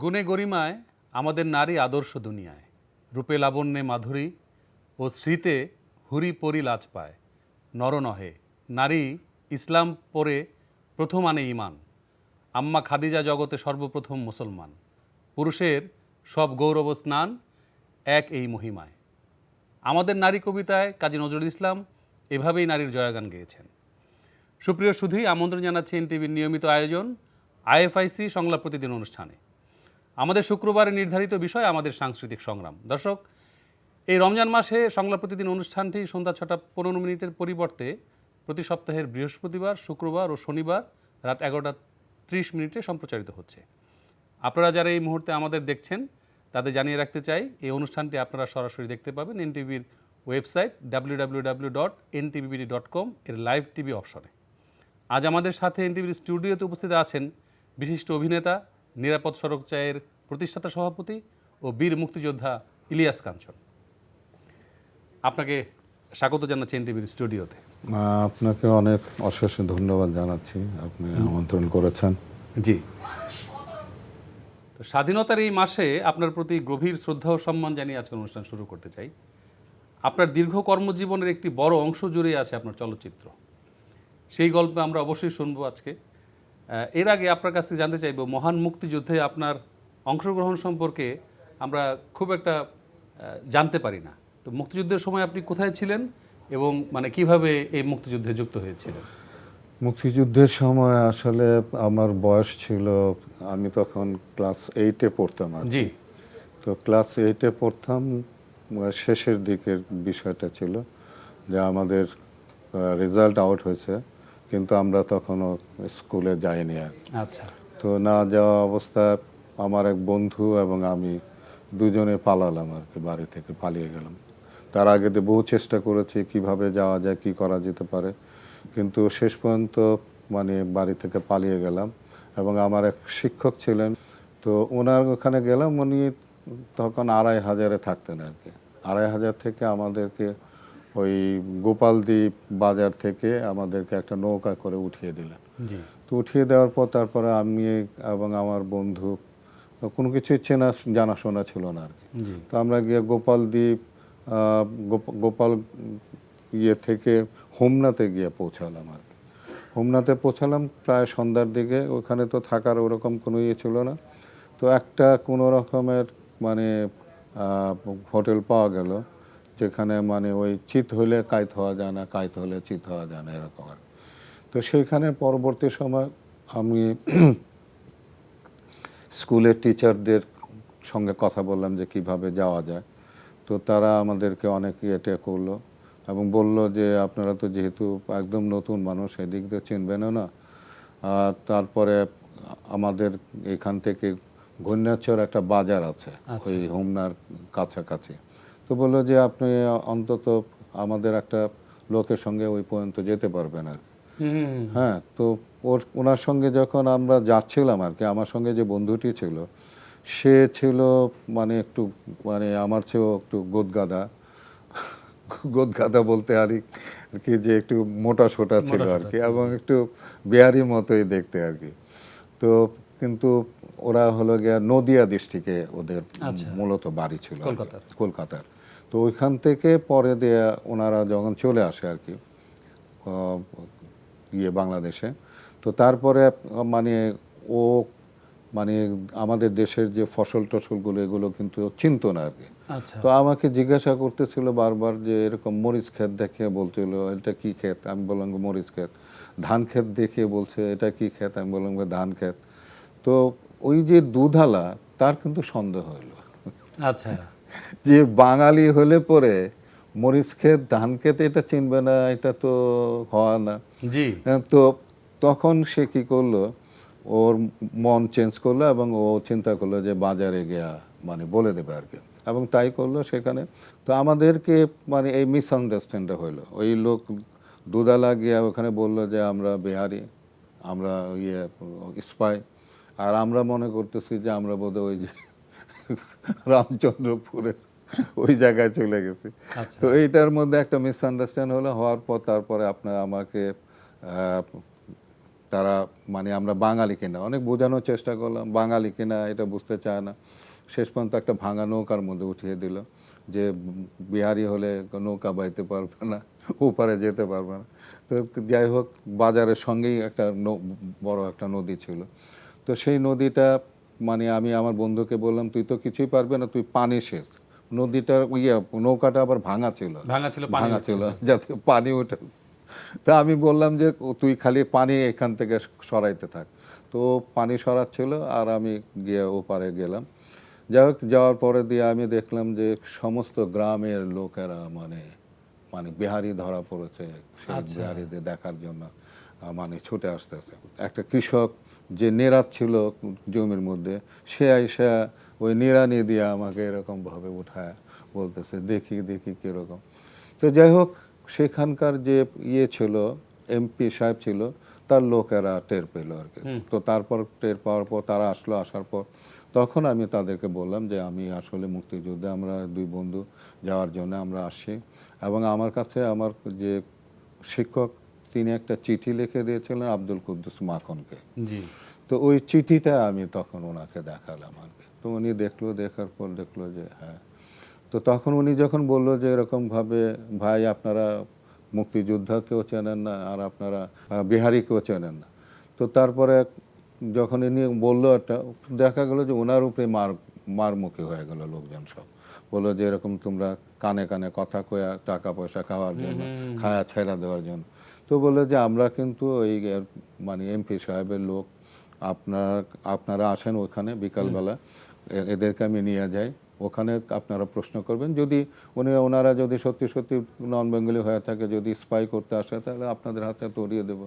গুণে গরিমায় আমাদের নারী আদর্শ দুনিয়ায়, রূপে লাবণ্যে মাধুরী ও স্মৃতে হুরি পরি লাজ পায়। নর নহে নারী ইসলাম পরে প্রথম আনে ঈমান, আম্মা খাদিজা জগতে সর্বপ্রথম মুসলমান। পুরুষের সব গৌরব স্নান এক এই মহিমায়। আমাদের নারী কবিতায় কাজী নজরুল ইসলাম এভাবেই নারীর জয়গান গেয়েছেন। সুপ্রিয় সুধী, আমন্ত্রণ জানাচ্ছি এনটিভির নিয়মিত আয়োজন আইএফআইসি সংলাপ প্রতিদিন অনুষ্ঠানে। আমাদের শুক্রবারে নির্ধারিত বিষয় আমাদের সাংস্কৃতিক সংগ্রাম। দর্শক, এই রমজান মাসে সংলাপ প্রতিদিন অনুষ্ঠানটি সন্ধ্যা 6:15 পরিবর্তে প্রতি সপ্তাহের বৃহস্পতিবার, শুক্রবার ও শনিবার রাত 11:30 সম্প্রচারিত হচ্ছে। আপনারা যারা এই মুহূর্তে আমাদের দেখছেন তাদের জানিয়ে রাখতে চাই, এই অনুষ্ঠানটি আপনারা সরাসরি দেখতে পাবেন এনটিভির ওয়েবসাইট www.ntvbd.com এর লাইভ টিভি অপশনে। আজ আমাদের সাথে এনটিভির স্টুডিওতে উপস্থিত আছেন বিশিষ্ট অভিনেতা, নিরাপদ সড়ক চায়ের প্রতিষ্ঠাতা সভাপতি ও বীর মুক্তিযোদ্ধা ইলিয়াস কাঞ্চন। আপনাকে স্বাগত জানাচ্ছি এনটিভির স্টুডিওতে। আপনাকে অনেক অশেষ ধন্যবাদ জানাচ্ছি, আপনি আমন্ত্রণ করেছেন। জি, তো স্বাধীনতার এই মাসে আপনার প্রতি গভীর শ্রদ্ধা ও সম্মান জানিয়ে আজকে অনুষ্ঠান শুরু করতে চাই। আপনার দীর্ঘ কর্মজীবনের একটি বড় অংশ জুড়ে আছে আপনার চলচ্চিত্র। সেই গল্পে আমরা অবশ্যই শুনবো আজকে। এর আগে আপনার কাছ থেকে জানতে চাইব, মহান মুক্তিযুদ্ধে আপনার অংশগ্রহণ সম্পর্কে আমরা খুব একটা জানতে পারি না। তো মুক্তিযুদ্ধের সময় আপনি কোথায় ছিলেন এবং কিভাবে এই মুক্তিযুদ্ধে যুক্ত হয়েছিলেন? মুক্তিযুদ্ধের সময় আসলে আমার বয়স ছিল, আমি তখন ক্লাস 8-এ পড়তাম। জি। তো ক্লাস 8-এ পড়তাম, শেষের দিকের বিষয়টা ছিল যে আমাদের রেজাল্ট আউট হয়েছে, কিন্তু আমরা তখনও স্কুলে যাইনি আর। আচ্ছা। তো না যাওয়া অবস্থায় আমার এক বন্ধু এবং আমি দুজনে পালালাম আর কি, বাড়ি থেকে পালিয়ে গেলাম। তার আগে বহু চেষ্টা করেছি কিভাবে যাওয়া যায়, কি করা যেতে পারে, কিন্তু শেষ পর্যন্ত বাড়ি থেকে পালিয়ে গেলাম। এবং আমার এক শিক্ষক ছিলেন, তো ওনার ওখানে গেলাম। উনি তখন 2500-এ থাকতেন আর কি। 2500 থেকে আমাদেরকে ওই গোপালদ্বীপ বাজার থেকে আমাদেরকে একটা নৌকা করে উঠিয়ে দিলেন। তো উঠিয়ে দেওয়ার পর তারপরে আমি এবং আমার বন্ধু, কোনো কিছুই জানাশোনা ছিল না আর কি। তো আমরা গিয়ে গোপালদ্বীপ গোপাল থেকে হোমনাতে গিয়ে পৌঁছালাম আর কি। হোমনাতে পৌঁছালাম প্রায় সন্ধ্যার দিকে। ওখানে তো থাকার ওরকম কোনো ছিল না। তো একটা কোনো রকমের হোটেল পাওয়া গেল, যেখানে ওই চিত হলে কাইত হওয়া যায় না, কাইত হলে চিত হওয়া যায় না, এরকম আর। তো সেইখানে পরবর্তী সময় আমি স্কুলের টিচারদের সঙ্গে কথা বললাম যে কিভাবে যাওয়া যায়। তো তারা আমাদেরকে অনেক ইয়েটা করলো এবং বলল যে আপনারা তো যেহেতু একদম নতুন মানুষ, এদিক দিয়ে চিনবেনও না। তারপরে আমাদের এখান থেকে ঘূর্ণাচর একটা বাজার আছে ওই হোমনার কাছাকাছি। তো বললো যে আপনি অন্তত আমাদের একটা লোকের সঙ্গে ওই পর্যন্ত যেতে পারবেন আর কি। হ্যাঁ, তো ওনার সঙ্গে যখন আমরা যাচ্ছিলাম আর কি, আমার সঙ্গে যে বন্ধুটি ছিল সে ছিল একটু আমার চেয়েও একটু গোদগাদা বলতে আর কি, যে একটু মোটা সোটা ছিল আর কি, এবং একটু বিহারির মতোই দেখতে আর কি। তো কিন্তু ওরা হলো গিয়া নদিয়া ডিস্ট্রিক্টে ওদের মূলত বাড়ি ছিল, কলকাতার। তো ওইখান থেকে পরে দিয়ে ওনারা যখন চলে আসে আর কি বাংলাদেশে, তো তারপরে ও আমাদের দেশের যে ফসল টসলগুলো এগুলো কিন্তু চিনতো না আর কি। তো আমাকে জিজ্ঞাসা করতেছিল বারবার যে এরকম মরিচ ক্ষেত দেখে বলছিল এটা কি ক্ষেত, আমি বললাম মরিচ ক্ষেত। ধান ক্ষেত দেখে বলছে এটা কি ক্ষেত, আমি বললাম ধান ক্ষেত। তো ওই যে দুধালা, তার কিন্তু সন্দেহ হলো আচ্ছা যে বাঙালি হলে পরে মরিচ ক্ষেত ধান ক্ষেত এটা চিনবে না, এটা তো হয় না। জি। তো তখন সে কি করলো, ওর মন চেঞ্জ করলো এবং ও চিন্তা করলো যে বাজারে গিয়া বলে দেবে আর কি, এবং তাই করলো সেখানে। তো আমাদেরকে এই মিসআন্ডারস্ট্যান্ডটা হইলো। ওই লোক দুধালা গিয়া ওখানে বললো যে আমরা বিহারি, আমরা স্পাই, আর আমরা মনে করতেছি যে আমরা বোধহয় ওই যে রামচন্দ্রপুরের ওই জায়গায় চলে গেছি। তো এইটার মধ্যে একটা মিসআন্ডারস্ট্যান্ড হওয়ার পর তারপরে আপনার আমাকে তারা মানে আমরা বাঙালি কিনা, অনেক বোঝানোর চেষ্টা করলাম, বাঙালি কিনা এটা বুঝতে চায় না। শেষ পর্যন্ত একটা ভাঙা নৌকার মধ্যে উঠিয়ে দিল যে বিহারি হলে নৌকা বাইতে পারবে না, ওপারে যেতে পারবে না। তো যাই হোক, বাজারের সঙ্গেই একটা বড় একটা নদী ছিল। তো সেই নদীটা মানে আমি আমার বন্ধুকে বললাম, তুই তো কিছুই পারবে না, তুই পানি সেচ। নদীটার নৌকাটা আবার ভাঙা ছিল, ভাঙা ছিল যাতে পানি ওঠে। তা আমি বললাম যে তুই খালি পানি এখান থেকে সরাইতে থাক। তো পানি সরাচ্ছিল আর আমি গিয়ে ওপারে গেলাম। যাই হোক, যাওয়ার পরে দিয়ে আমি দেখলাম যে সমস্ত গ্রামের লোকেরা মানে মানে বিহারি ধরা পড়েছে, সেই বিহারিদের দেখার জন্য মানে ছুটে আসতেছে। একটা কৃষক যে নেড়াত ছিল জমির মধ্যে, সে আইসা ওই নিড়ানি দিয়ে আমাকে এরকমভাবে উঠায় বলতেছে, দেখি দেখি কীরকম। তো যাই হোক, সেখানকার যে ছিল এমপি সাহেব ছিল, তার লোকেরা টের পেল আর কি। তো তারপর টের পাওয়ার পর তারা আসলো, আসার পর তখন আমি তাদেরকে বললাম যে আমি আসলে মুক্তিযুদ্ধে আমরা দুই বন্ধু যাওয়ার জন্য আমরা আসি, এবং আমার কাছে আমার যে শিক্ষক তিনি একটা চিঠি লিখে দিয়েছিলেন আব্দুল কুদ্দুস মাখনকে। তো ওই চিঠিটা আমি তখন ওনাকে দেখালাম আর কি। তো উনি দেখলো, দেখার পর দেখলো যে হ্যাঁ। তো তখন উনি যখন বললো যে এরকমভাবে ভাই আপনারা মুক্তিযোদ্ধাকেও চেনেন না আর আপনারা বিহারিকেও চেনেন না, তো তারপরে যখন ইনি বললো একটা, দেখা গেলো যে ওনার উপরে মারমুখী হয়ে গেল লোকজন সব। বললো যে এরকম তোমরা কানে কানে কথা কয়া টাকা পয়সা খাওয়ার জন্য, খায়া ছেড়া দেওয়ার জন্য। তো বললো যে আমরা কিন্তু ওই মানে এমপি সাহেবের লোক, আপনারা আসেন ওখানে বিকালবেলা, এদেরকে আমি নিয়ে যাই, ওখানে আপনারা প্রশ্ন করবেন, যদি ওনারা যদি সত্যি সত্যি নন বেঙ্গলি হয়ে থাকে, যদি স্পাই করতে আসে, তাহলে আপনাদের হাতে তরিয়ে দেবো,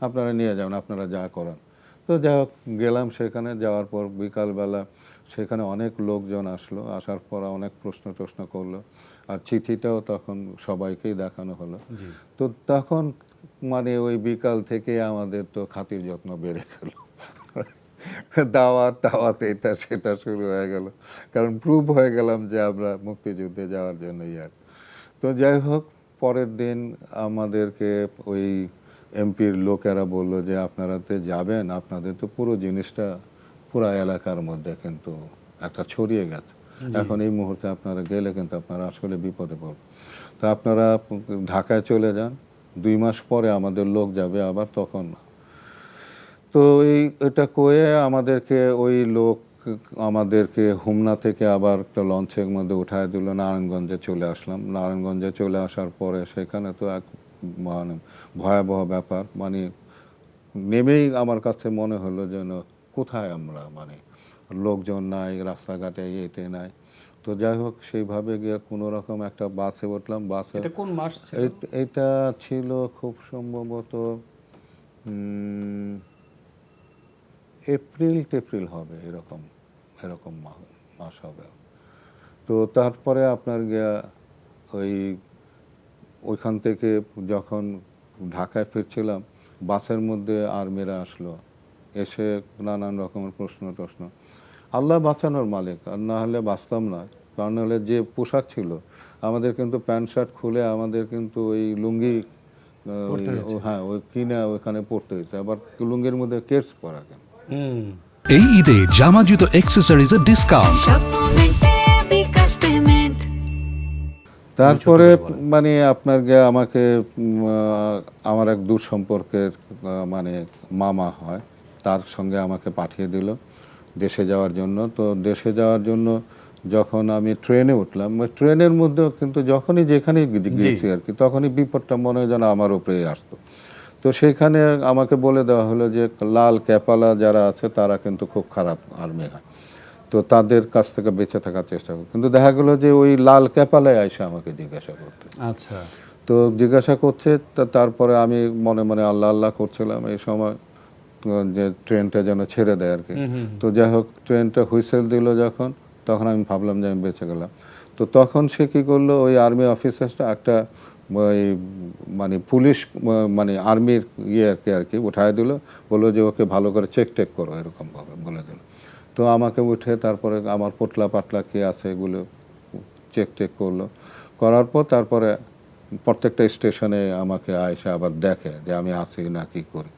আপনারা নিয়ে যাবেন, আপনারা যা করেন। তো যাই হোক, গেলাম সেখানে। যাওয়ার পর বিকালবেলা সেখানে অনেক লোকজন আসলো, আসার পর অনেক প্রশ্ন করলো, আর চিঠিটাও তখন সবাইকেই দেখানো হলো। তো তখন মানে ওই বিকাল থেকে আমাদের তো খাতির যত্ন বেড়ে গেল, দাওয়াত এটা সেটা শুরু হয়ে গেল, কারণ প্রুভ হয়ে গেলাম যে আমরা মুক্তিযুদ্ধে যাওয়ার জন্য ইয়ার। তো যাই হোক, পরের দিন আমাদেরকে ওই এমপির লোকেরা বললো যে আপনারা তো যাবেন, আপনাদের তো পুরো জিনিসটা পুরো এলাকার মধ্যে কিন্তু একটা ছড়িয়ে গেছে, এখন এই মুহূর্তে আপনারা গেলে কিন্তু আপনারা আসলে বিপদে পড়বেন। তো আপনারা ঢাকায় চলে যান, 2 মাস পরে আমাদের লোক যাবে আবার, তখন। তো এটা কয়ে আমাদেরকে ওই লোক আমাদেরকে হোমনা থেকে আবার একটা লঞ্চের মধ্যে উঠায় দিল, নারায়ণগঞ্জে চলে আসলাম। নারায়ণগঞ্জে চলে আসার পরে সেখানে তো এক মানে ভয়াবহ ব্যাপার, মানে নেমেই আমার কাছে মনে হলো যেন কোথায় আমরা, মানে লোকজন নাই, রাস্তাঘাটে এটে নাই। তো যাই হোক, সেইভাবে গিয়ে কোনো রকম একটা বাসে উঠলাম। বাসে কোন মাস ছিল? এটা ছিল খুব সম্ভবত এপ্রিল হবে, এরকম মাস হবে। তো তারপরে আপনার গিয়া ওইখান থেকে যখন ঢাকায় ফিরছিলাম, বাসের মধ্যে আর্মিরা আসলো, এসে নানান রকমের প্রশ্ন। আল্লাহ বাঁচানোর মালিক, আর না হলে বাঁচতাম না। কারণ হলে যে পোশাক ছিল আমাদের, কিন্তু প্যান্ট শার্ট খুলে আমাদের কিন্তু ওই লুঙ্গি, হ্যাঁ, ওই কিনে ওইখানে পড়তে হয়েছে, আবার লুঙ্গির মধ্যে কেটস পরা কেন। এই ঈদে জামা জুতো অ্যাক্সেসরিজের ডিসকাউন্ট। তারপরে মানে আপনার আমাকে আমার এক দূর সম্পর্কের মানে মামা হয়, তার সঙ্গে আমাকে পাঠিয়ে দিল দেশে যাওয়ার জন্য। তো দেশে যাওয়ার জন্য যখন আমি ট্রেনে উঠলাম, ট্রেনের মধ্যেও কিন্তু যখনই যেখানে গিয়েছি আর কি, তখনই বিপদটা মনে হয় যেন আমার উপরেই আসতো। তো সেখানে আমাকে বলে দেওয়া হলো যে লাল ক্যাপালা যারা আছে তারা কিন্তু খুব খারাপ আর্মি হয়, তো তাদের কাছ থেকে বেঁচে থাকার চেষ্টা করি। কিন্তু দেখা গেলো যে ওই লাল ক্যাপালায় এসে আমাকে জিজ্ঞাসা করতে। আচ্ছা। তো জিজ্ঞাসা করছে, তারপরে আমি মনে মনে আল্লাহ করছিলাম এই সময় যে ট্রেনটা যেন ছেড়ে দেয় আর কি। তো যাই হোক, ট্রেনটা হুইসেল দিল যখন, তখন আমি ভাবলাম যে আমি বেঁচে গেলাম। তো তখন সে কী করলো, ওই আর্মি অফিসারটা একটা ওই মানে পুলিশ মানে আর্মির আর কি উঠায় দিল, বললো যে ওকে ভালো করে চেক করো, এরকমভাবে বলে দিল। তো আমাকে উঠে তারপরে আমার পোটলা পাটলা কী আছে এগুলো চেক করলো, করার পর তারপরে প্রত্যেকটা স্টেশনে আমাকে আয়সা আবার দেখে যে আমি আছি না কি করি।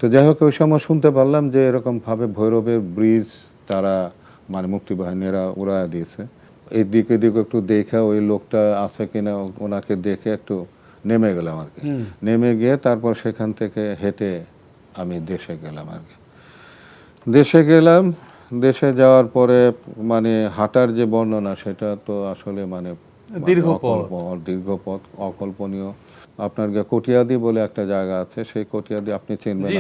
তো যাই হোক ওই সময় শুনতে পারলাম যে এরকমভাবে ভৈরবের ব্রিজ তারা মানে মুক্তিবাহিনীরা উড়ায় দিয়েছে। এই দিকে একটু দেখে ওই লোকটা আছে কিনা ওনাকে দেখে একটু নেমে গেলাম আর কি। নেমে গিয়ে তারপর সেখান থেকে হেঁটে আমি দেশে গেলাম আর কি। দেশে গেলাম, দেশে যাওয়ার পরে মানে হাঁটার যে বর্ণনা সেটা তো আসলে মানে দীর্ঘ পথ, অকল্পনীয়। আপনার কটিয়াদি বলে একটা জায়গা আছে, সেই কটিয়াদি আপনি চিনবেন।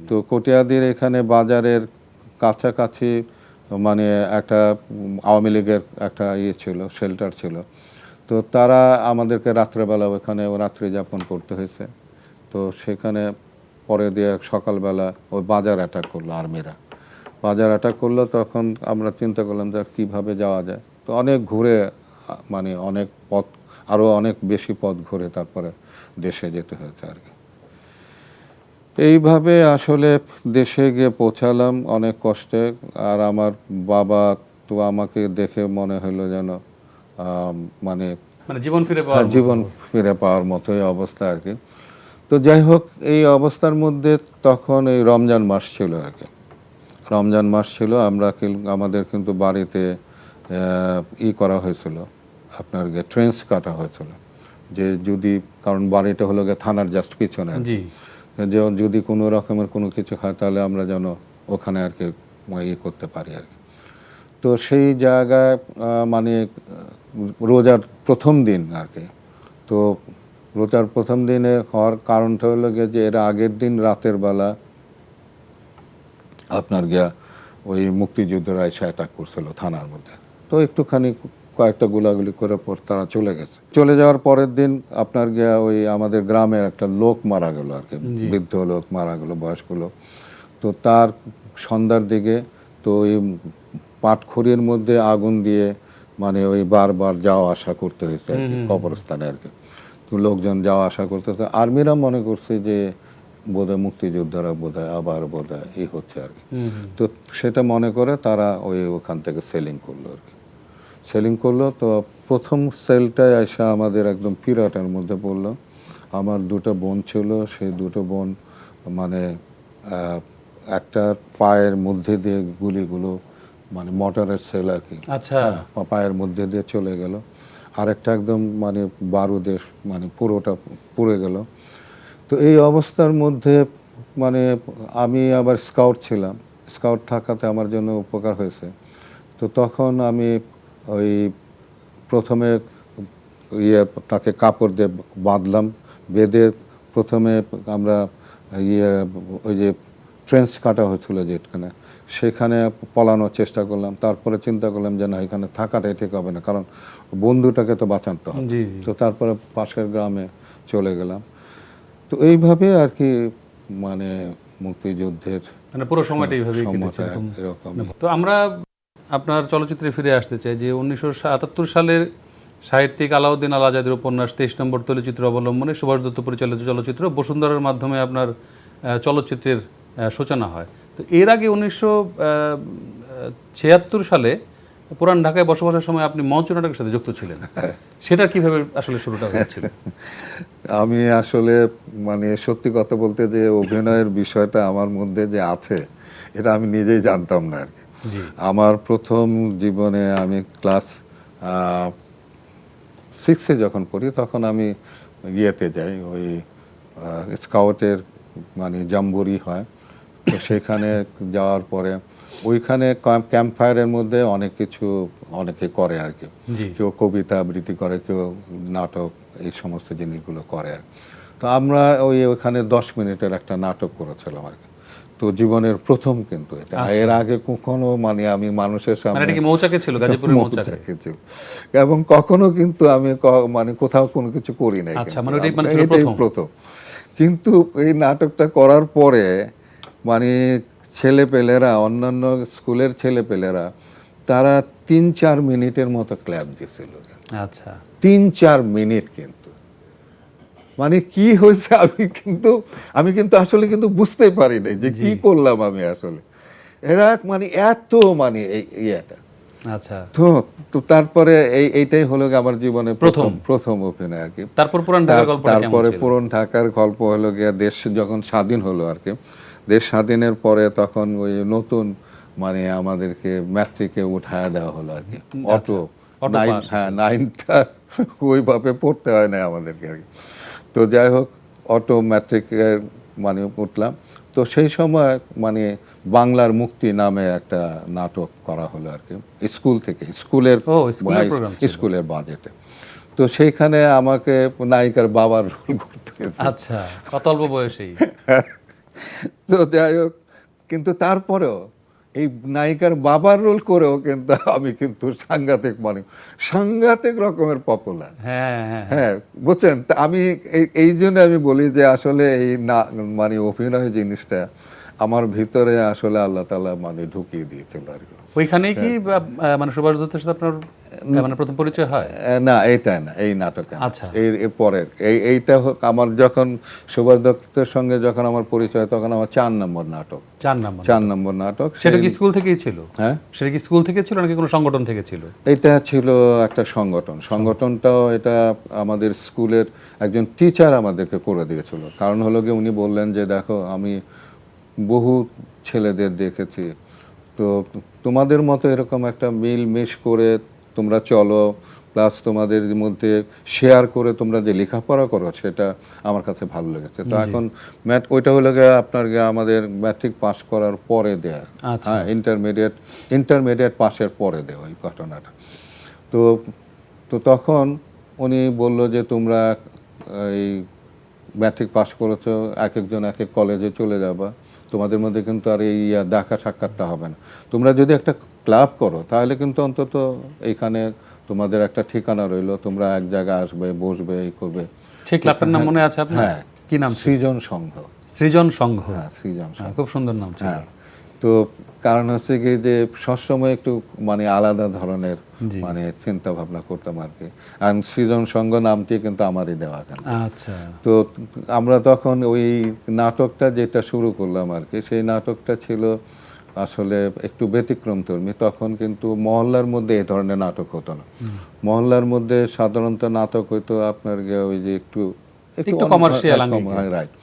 তো কটিয়াদির এখানে বাজারের কাছাকাছি মানে একটা আওয়ামী লীগের একটা ছিল, শেল্টার ছিল। তো তারা আমাদেরকে রাত্রেবেলা ওখানে রাত্রি যাপন করতে হয়েছে। তো সেখানে পরে দিয়ে সকালবেলা ওই বাজার অ্যাটাক করলো আর্মিরা। বাজার অ্যাটাক করলো, তখন আমরা চিন্তা করলাম যে কীভাবে যাওয়া যায়। তো অনেক ঘুরে মানে অনেক পথ, আরও অনেক বেশি পথ ঘুরে তারপরে দেশে যেতে হয়েছে আর কি। এইভাবে আসলে দেশে গিয়ে পৌঁছালাম অনেক কষ্টে। আর আমার বাবা তো আমাকে দেখে মনে হলো যেন মানে জীবন ফিরে পাওয়ার মতোই অবস্থা আর কি। তো যাই হোক, এই অবস্থার মধ্যে তখন এই রমজান মাস ছিল আর কি। রমজান মাস ছিল, আমাদের কিন্তু বাড়িতে করা হয়েছিল, আপনার ট্রেন্স কাটা হয়েছিল যে যদি, কারণ বাড়িটা হলো থানার জাস্ট পিছনে, যে যদি কোনো রকমের কোনো কিছু হয় তাহলে আমরা যেন ওখানে আর কি করতে পারি আর কি। তো সেই জায়গায় মানে রোজার প্রথম দিন আর কি। তো রোজার প্রথম দিনে হওয়ার কারণটা হলো যে এর আগের দিন রাতের বেলা আপনার ওই মুক্তিযুদ্ধরা এসে অ্যাটাক করছিল থানার মধ্যে। তো একটুখানি কয়েকটা গুলাগুলি করে পর তারা চলে গেছে। চলে যাওয়ার পরের দিন আপনার ওই আমাদের গ্রামের একটা লোক মারা গেল আর কি, বৃদ্ধ লোক মারা গেল, বয়স্ক লোক। তো তার সন্ধ্যার দিকে তো ওই পাটখড়ির মধ্যে আগুন দিয়ে মানে ওই বারবার যাওয়া আসা করতে হয়েছে আর কি, কবরস্থানে আর কি। তো লোকজন যাওয়া আসা করতেছে, আর্মিরা মনে করছে যে বোধহয় মুক্তিযোদ্ধারা আবার বোধহয় হচ্ছে আর কি। তো সেটা মনে করে তারা ওখান থেকে সেলিং করলো আর কি। সেলিং করলো, তো প্রথম সেলটায় এসে আমাদের একদম পিরাটের মধ্যে পড়লো। আমার দুটো বোন ছিল, সেই দুটো বোন মানে একটা পায়ের মধ্যে দিয়ে গুলিগুলো মানে মোটরের সেল আর কি, পায়ের মধ্যে দিয়ে চলে গেল। আরেকটা একদম মানে বারুদে মানে পুরোটা পুড়ে গেল। তো এই অবস্থার মধ্যে মানে আমি আবার স্কাউট ছিলাম, স্কাউট থাকাতে আমার জন্য উপকার হয়েছে। তো তখন আমি ওই প্রথমে তাকে কাপড় দিয়ে বাঁধলাম, বেঁধে প্রথমে আমরা ওই যে ট্রেন্স কাটা হয়েছিল যেখানে, সেখানে পলানোর চেষ্টা করলাম। তারপরে চিন্তা করলাম যে না, এখানে থাকাটাই ঠিক হবে না, কারণ বন্ধুটাকে তো বাঁচাতে হবে। তো তারপরে পাশের গ্রামে চলে গেলাম। তো এইভাবে আর কি মানে মুক্তিযুদ্ধের মানে পুরো সময়টা এইভাবে এরকম। তো আমরা আপনার চলচ্চিত্রে ফিরে আসতে চাই যে 1977 সালের সাহিত্যিক আলাউদ্দিন আল আজাদের উপন্যাস 23 নম্বর তৈলচিত্র অবলম্বনে সুভাষ দত্ত পরিচালিত চলচ্চিত্র বসুন্ধরার মাধ্যমে আপনার চলচ্চিত্রের সূচনা হয়। তো এর আগে 1976 সালে পুরান ঢাকায় বসবাসের সময় আপনি মঞ্চ নাটকের সাথে যুক্ত ছিলেন, সেটা কিভাবে আসলে শুরুটা হয়েছিল? আমি আসলে মানে সত্যি কথা বলতে যে অভিনয়ের বিষয়টা আমার মধ্যে যে আছে এটা আমি নিজেই জানতাম না আর কি। আমার প্রথম জীবনে আমি ক্লাস 6-এ যখন পড়ি তখন আমি ইয়েতে যাই, ওই স্কাউটের মানে জাম্বুরি হয়। তো সেখানে যাওয়ার পরে ওইখানে ক্যাম্প ফায়ারের মধ্যে অনেক কিছু অনেকে করে আর কি, কেউ কবিতা আবৃত্তি করে, কেউ নাটক, এই সমস্ত জিনিসগুলো করে আর। তো আমরা ওইখানে 10 মিনিটের একটা নাটক করেছিলাম আর কি। তো জীবনের প্রথম কিন্তু এটা, এর আগে কখনো মানে আমি মানুষের সামনে মৌচাকে ছিল, গাজীপুরের মৌচাকে ছিল, এবং কখনো কিন্তু আমি মানে কোথাও কোনো কিছু করি নাই, এটাই প্রথম। কিন্তু এই নাটকটা করার পরে মানে ছেলেপেলেরা, অন্যান্য স্কুলের ছেলেপেলেরা তারা 3-4 মিনিটের মতো ক্ল্যাপ দিয়েছিল। আচ্ছা, 3-4 মিনিট। কিন্তু মানে কি হয়েছে আমি কিন্তু আসলে কিন্তু বুঝতে পারি নাই যে কি করলাম আমি আসলে। এরা মানে এত মানে ইয়েটা। আচ্ছা, তো তো তারপরে এইটাই হলো গিয়ে আমার জীবনে প্রথম অভিনয় আর কি। তারপর পুরান ঢাকার গল্পটা কেমন তারপরে ছিল? পুরন ঢাকার গল্প হলো গিয়ে দেশ যখন স্বাধীন হলো আর কি, দেশ স্বাধীনের পরে তখন ওই নতুন মানে আমাদেরকে ম্যাট্রিকে উঠায় দেওয়া হলো আর কি। Auto auto nine, pass. হ্যাঁ 9টা ওইভাবে পড়তে হয় না আমাদেরকে আর কি। তো যাই হোক অটো ম্যাট্রিকের মানে উঠলাম। তো সেই সময় মানে বাংলার মুক্তি নামে একটা নাটক করা হলো আর কি, স্কুল থেকে, স্কুলের প্রোগ্রাম ছিল। স্কুলের বাজেটে। তো সেইখানে আমাকে নায়িকার বাবার রোল করতে হয়েছে। আচ্ছা, কত অল্প বয়সেই। তো যাই হোক, কিন্তু তারপরেও এই নায়িকার বাবার রোল করেও কিন্তু আমি কিন্তু সাংঘাতিক রকমের পপুলার। হ্যাঁ হ্যাঁ হ্যাঁ বুঝছেন, তা আমি এই জন্য আমি বলি যে আসলে এই না মানে অভিনয় জিনিসটা আমার ভিতরে আসলে আল্লাহ তাআলা মানে ঢুকিয়ে দিয়েছিল আর কি। ওইখানেই কি মানে সুভাষ দত্তের সাথে আপনার মানে প্রথম পরিচয় হয়? না এইটা না, এই নাটকে না। আচ্ছা। এর পরের এইটা আমার যখন সুভাষ দত্তের সঙ্গে যখন আমার পরিচয়, তখন আমার 4 নম্বর নাটক। 4 নম্বর নাটক। সেটা কি স্কুল থেকেই ছিল? হ্যাঁ, সেটা কি স্কুল থেকে ছিল নাকি কোনো সংগঠন থেকে ছিল? এটা ছিল একটা সংগঠনটাও এটা আমাদের স্কুলের একজন টিচার আমাদেরকে করে দিয়েছিল। কারণ হলো গিয়ে উনি বললেন যে দেখো আমি বহু ছেলেদের দেখেছি, তো তোমাদের মতো এরকম একটা মিশ করে তোমরা চলো, প্লাস তোমাদের মধ্যে শেয়ার করে তোমরা যে লেখাপড়া করো সেটা আমার কাছে ভালো লেগেছে। তো এখন ওইটা হলো গিয়ে আপনার গিয়ে আমাদের ম্যাট্রিক পাস করার পরে দেয়া, আচ্ছা। হ্যাঁ ইন্টারমিডিয়েট পাসের পরে দেওয়া এই ঘটনাটা। তো তো তখন উনি বলল যে তোমরা এই ম্যাট্রিক পাস করেছো, এক একজন এক এক কলেজে চলে যাবা, তোমাদের মধ্যে কিন্তু আর এই দেখা সাক্ষাৎটা হবে না। তোমরা যদি একটা ক্লাব করো তাহলে কিন্তু অন্তত এইখানে তোমাদের একটা ঠিকানা রইলো, তোমরা এক জায়গায় আসবে, বসবে, এই করবে। সেই ক্লাবটার নাম মনে আছে আপনার? হ্যাঁ, কি নাম? সৃজন সংঘ। সৃজন সংঘ। হ্যাঁ, সৃজন সংঘ। খুব সুন্দর নাম ছিল। হ্যাঁ, তো কারণ হচ্ছে কি যে সবসময় একটু মানে আলাদা ধরনের মানে চিন্তা ভাবনা করতাম আর কি। আর সৃজন সংঘ নামটি কিন্তু আমারই দেওয়া কেন। আচ্ছা। তো আমরা তখন ওই নাটকটা যেটা শুরু করলাম আর কি, সেই নাটকটা ছিল আসলে একটু ব্যতিক্রমধর্মী। তখন কিন্তু মহল্লার মধ্যে এই ধরনের নাটক হতো না। মহল্লার মধ্যে সাধারণত নাটক হইতো আপনার ওই যে একটু কমার্শিয়াল, রাইট।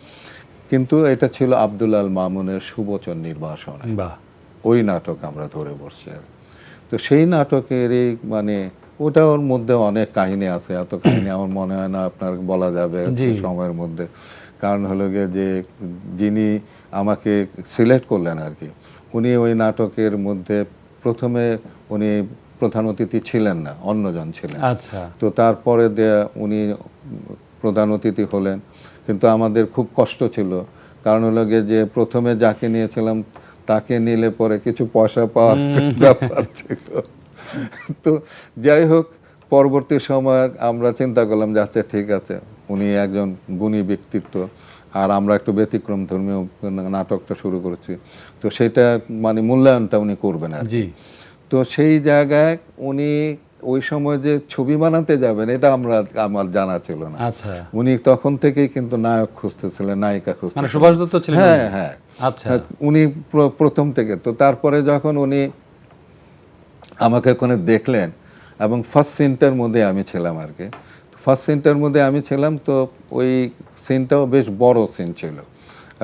কিন্তু এটা ছিল আব্দুল আল মামুনের শুভচর নির্বাসন, বাহ, ওই নাটক আমরা ধরে বসছি আর। তো সেই নাটকেরই মানে ওটার মধ্যে অনেক কাহিনী আছে, এত কাহিনী আমার মনে হয় না আপনার বলা যাবে সময়ের মধ্যে। কারণ হলো গিয়ে যে যিনি আমাকে সিলেক্ট করলেন আর কি, উনি ওই নাটকের মধ্যে প্রথমে উনি প্রধান অতিথি ছিলেন না, অন্যজন ছিলেন। আচ্ছা। তো তারপরে উনি প্রধান অতিথি হলেন, কিন্তু আমাদের খুব কষ্ট ছিল। কারণ হলো গিয়ে যে প্রথমে যাকে নিয়েছিলাম তাকে নিলে পরে কিছু পয়সা পাওয়ার ব্যাপার ছিল। তো যাই হোক, পরবর্তী সময় আমরা চিন্তা করলাম যে আচ্ছা ঠিক আছে, উনি একজন গুণী ব্যক্তিত্ব, আর আমরা একটু ব্যতিক্রম ধর্মীয় নাটকটা শুরু করেছি, তো সেটা মানে মূল্যায়নটা উনি করবেন আর কি। তো সেই জায়গায় উনি ওই সময় যে ছবি বানাতে যাবেন এটা আমার জানা ছিল না। আচ্ছা। উনি তখন থেকেই কিন্তু নায়ক খুঁজতেছিলেন, নায়িকা মানে খুঁজতেছিলেন। সুভাষ দত্ত ছিলেন? হ্যাঁ হ্যাঁ। আচ্ছা। উনি প্রথম থেকে। তো তারপরে যখন উনি আমাকে ওখানে দেখলেন এবং ফার্স্ট সিনটার মধ্যে আমি ছিলাম আর কি, ফার্স্ট সিনটার মধ্যে আমি ছিলাম, তো ওই সিনটাও বেশ বড় সিন ছিল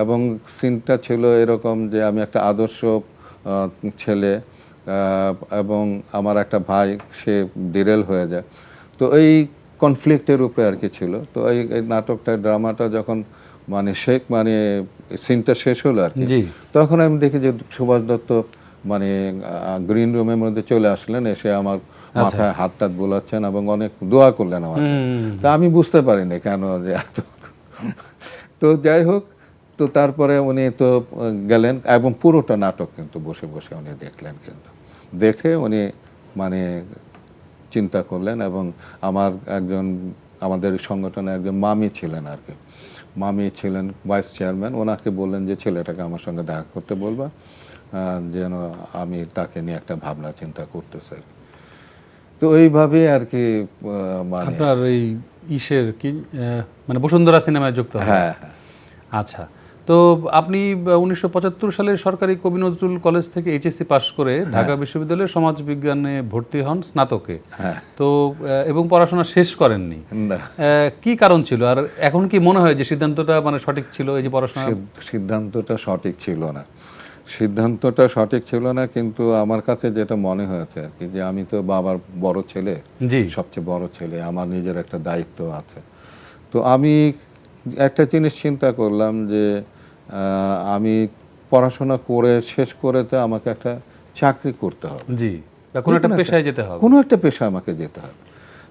এবং সিনটা ছিল এরকম যে আমি একটা আদর্শ ছেলে এবং আমার একটা ভাই সে ডিরেল হয়ে যায়। তো এই কনফ্লিক্টের উপরে আর কি ছিল। তো এই নাটকটা ড্রামাটা যখন মানে সিনটা শেষ হলো আর কি, তখন আমি দেখি যে সুভাষ দত্ত মানে গ্রিন রুমের মধ্যে চলে আসলেন, এসে আমার মাথায় হাত টাত বোলাচ্ছেন এবং অনেক দোয়া করলেন আমার। তা আমি বুঝতে পারিনি কেন যে এত। তো যাই হোক, তো তারপরে উনি তো গেলেন এবং পুরোটা নাটক কিন্তু বসে বসে উনি দেখলেন, কিন্তু দেখে উনি মানে চিন্তা করলেন এবং আমাদের সংগঠনে একজন মামি ছিলেন আর কি, মামি ছিলেন ভাইস চেয়ারম্যান, ওনাকে বললেন যে ছেলেটাকে আমার সঙ্গে দেখা করতে বলবা, যেন আমি তাকে নিয়ে একটা ভাবনা চিন্তা করতেছি। তো এইভাবে আর কি মানে আপনার এই ইসের কি মানে বসুন্ধরা সিনেমায় যুক্ত হয়। হ্যাঁ হ্যাঁ। আচ্ছা, তো আপনি 1975 সালে সরকারি কবি নজরুল কলেজ থেকে এইচএসসি পাশ করে ঢাকা বিশ্ববিদ্যালয়ের সমাজ বিজ্ঞানে ভর্তি হন স্নাতকে। তো এবং পড়াশোনা শেষ করেননি, না, কি কারণ ছিল? আর এখন কি মনে হয় যে সিদ্ধান্তটা মানে সঠিক ছিল, এই যে পড়াশোনা? সিদ্ধান্তটা সঠিক ছিল না, সিদ্ধান্তটা সঠিক ছিল না, কিন্তু আমার কাছে যেটা মনে হয়েছে আর কি, যে আমি তো বাবার বড় ছেলে, জি, সবচেয়ে বড় ছেলে, আমার নিজের একটা দায়িত্ব আছে। তো আমি একটা জিনিস চিন্তা করলাম যে আমি পড়াশোনা করে শেষ করে তো আমাকে একটা চাকরি করতে হবে, জি, বা কোনো একটা পেশায় যেতে হবে। কোনো একটা পেশায় আমাকে যেতে হবে।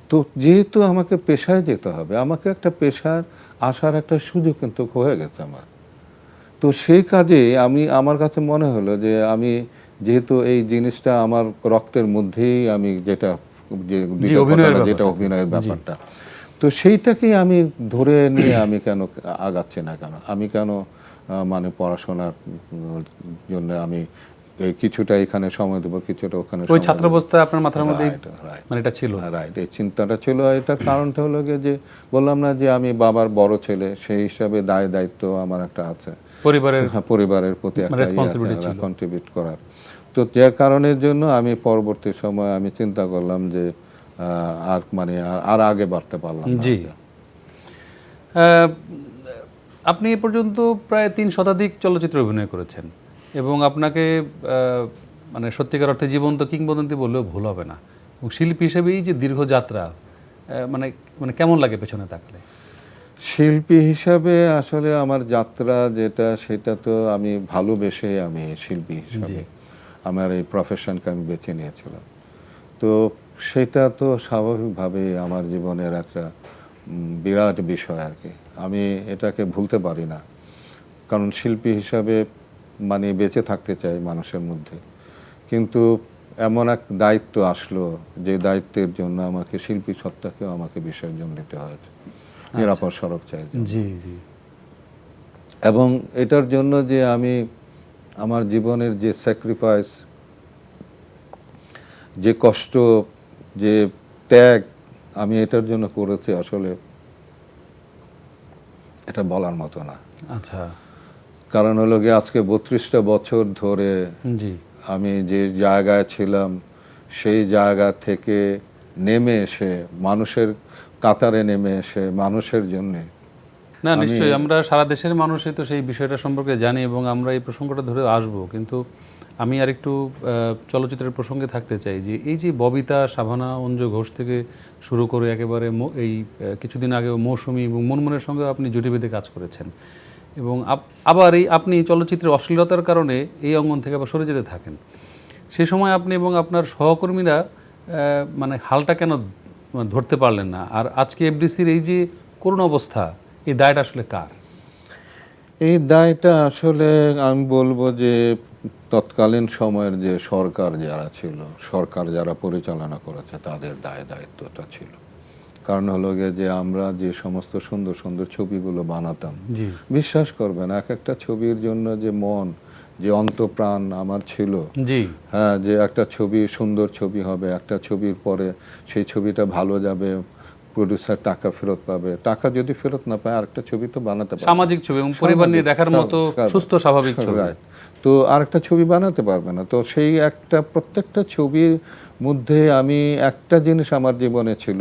তো যেহেতু আমাকে পেশায় যেতে হবে, আমাকে একটা পেশার আসার একটা সুযোগ কিন্তু হয়ে গেছে আমার। তো সেই কাজে আমার কাছে মনে হলো যে আমি যেহেতু এই জিনিসটা আমার রক্তের মধ্যেই, আমি যেটা যেটা অভিনয়ের ব্যাপারটা, তো সেইটাকেই আমি ধরে নিয়ে আমি কেন আগাচ্ছি না, কেন আমি কেন মানে পড়াশোনার জন্য আমি কিছুটা এখানে সময় দেবো, কিছুটা ওখানে। ওই ছাত্রাবস্থায় আপনার মাথার মধ্যে মানে এটা ছিল? রাইট, এই চিন্তাটা ছিল। এটার কারণটা হলো গিয়ে যে বললাম না যে আমি বাবার বড় ছেলে, সেই হিসাবে দায়িত্ব আমার একটা আছে পরিবারের প্রতি একটা কন্ট্রিবিউট করার। তো যার কারণের জন্য আমি পরবর্তী সময় আমি চিন্তা করলাম যে আর আগে বাড়তে পারলাম না। জি, আপনি এ পর্যন্ত প্রায় 3 শতাধিক চলচ্চিত্রে অভিনয় করেছেন এবং আপনাকে মানে সত্যিকার অর্থে জীবন্ত কিংবদন্তি বললেও ভুল হবে না। এবং শিল্পী হিসেবে এই যে দীর্ঘ যাত্রা, মানে মানে কেমন লাগে পেছনে তাকালে? শিল্পী হিসাবে আসলে আমার যাত্রা যেটা, সেটা তো আমি ভালোবেসে আমি শিল্পী হিসাবে আমার এই প্রফেশনকে আমি বেছে নিয়েছিলাম। তো সেটা তো স্বাভাবিকভাবে আমার জীবনের একটা বিরাট বিষয় আর কি। আমি এটাকে ভুলতে পারি না, কারণ শিল্পী হিসাবে মানে বেঁচে থাকতে চাই মানুষের মধ্যে। কিন্তু এমন এক দায়িত্ব আসলো, যে দায়িত্বের জন্য আমাকে শিল্পী সত্তাকেও আমাকে বিসর্জন দিতে হয়েছে, নিরাপদ সড়ক চাই। জি, জি। এবং এটার জন্য যে আমি আমার জীবনের যে স্যাক্রিফাইস, যে কষ্ট, যে ত্যাগ আমি এটার জন্য করেছি, আসলে এটা বলার মতো না। আচ্ছা, কারণ হলো গিয়ে আজকে 32টা বছর ধরে জি, আমি যে জায়গায় ছিলাম, সেই জায়গা থেকে নেমে এসে, মানুষের কাতারে নেমে এসে, মানুষের জন্যে। না নিশ্চয়ই আমরা সারা দেশের মানুষই তো সেই বিষয়টা সম্পর্কে জানি এবং আমরা এই প্রসঙ্গটা ধরে আসবো। কিন্তু আমি আর একটু চলচ্চিত্রের প্রসঙ্গে থাকতে চাই যে এই যে ববিতা, শাবানা, অঞ্জু ঘোষ থেকে শুরু করে একেবারে এই কিছুদিন আগে মৌসুমী এবং মুনমুনের সঙ্গে আপনি জুটি বেঁধে কাজ করেছেন এবং আবার এই আপনি চলচ্চিত্রের অশ্লীলতার কারণে এই অঙ্গন থেকে আবার সরে যেতে থাকেন। সে সময় আপনি এবং আপনার সহকর্মীরা মানে হালটা কেন ধরতে পারলেন না? আর আজকে এফডিসির এই যে করুণ অবস্থা, এই দায়টা আসলে কার? এই দায়টা আসলে আমি বলবো যে তৎকালীন সময়ের যে সরকার যারা ছিল, সরকার যারা পরিচালনা করেছে, তাদের দায়িত্বটা ছিল। কারণ হলো গিয়ে যে আমরা যে সমস্ত সুন্দর সুন্দর ছবিগুলো বানাতাম, বিশ্বাস করবেন, এক একটা ছবির জন্য যে মন, যে অন্তপ্রাণ আমার ছিল, জি, হ্যাঁ, যে একটা ছবি সুন্দর ছবি হবে, একটা ছবির পরে সেই ছবিটা ভালো যাবে, প্রোডিউসার টাকা ফেরত পাবে, টাকা যদি ফেরত না পায় আরেকটা ছবি তো বানাতে পারবে, সামাজিক ছবি এবং পরিবার নিয়ে দেখার মতো সুস্থ স্বাভাবিক ছবি, তো আরেকটা ছবি বানাতে পারবে না। তো সেই একটা প্রত্যেকটা ছবির মধ্যে আমি একটা জিনিস আমার জীবনে ছিল,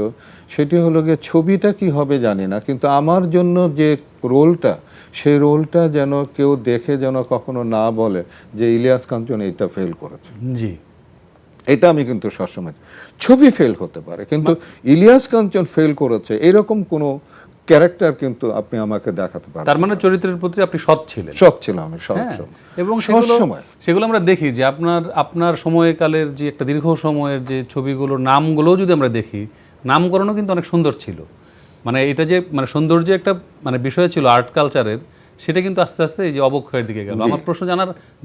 সেটি হলো গিয়ে ছবিটা কি হবে জানি না, কিন্তু আমার জন্য যে রোলটা, সেই রোলটা যেন কেউ দেখে যেন কখনো না বলে যে ইলিয়াস কাঞ্চন এইটা ফেল করেছে। জি, এটা আমি কিন্তু সবসময়, ছবি ফেল হতে পারে কিন্তু ইলিয়াস কাঞ্চন ফেল করেছে এরকম কোনো ক্যারেক্টার কিন্তু আপনি আমাকে দেখাতে পারেন। তার মানে চরিত্রের প্রতি আপনি সৎ ছিলেন? সৎ ছিলাম আমি সবসময়, এবং সবসময়। সেগুলো আমরা দেখি যে আপনার সময়কালের যে একটা দীর্ঘ সময়ের যে ছবিগুলোর নামগুলোও যদি আমরা দেখি, নামকরণও কিন্তু অনেক সুন্দর ছিল। মানে এটা যে মানে সৌন্দর্য একটা মানে বিষয় ছিল আর্ট কালচারের, সেটা কিন্তু আস্তে আস্তে এই যে অবক্ষয়ের দিকে গেল। আমার প্রশ্ন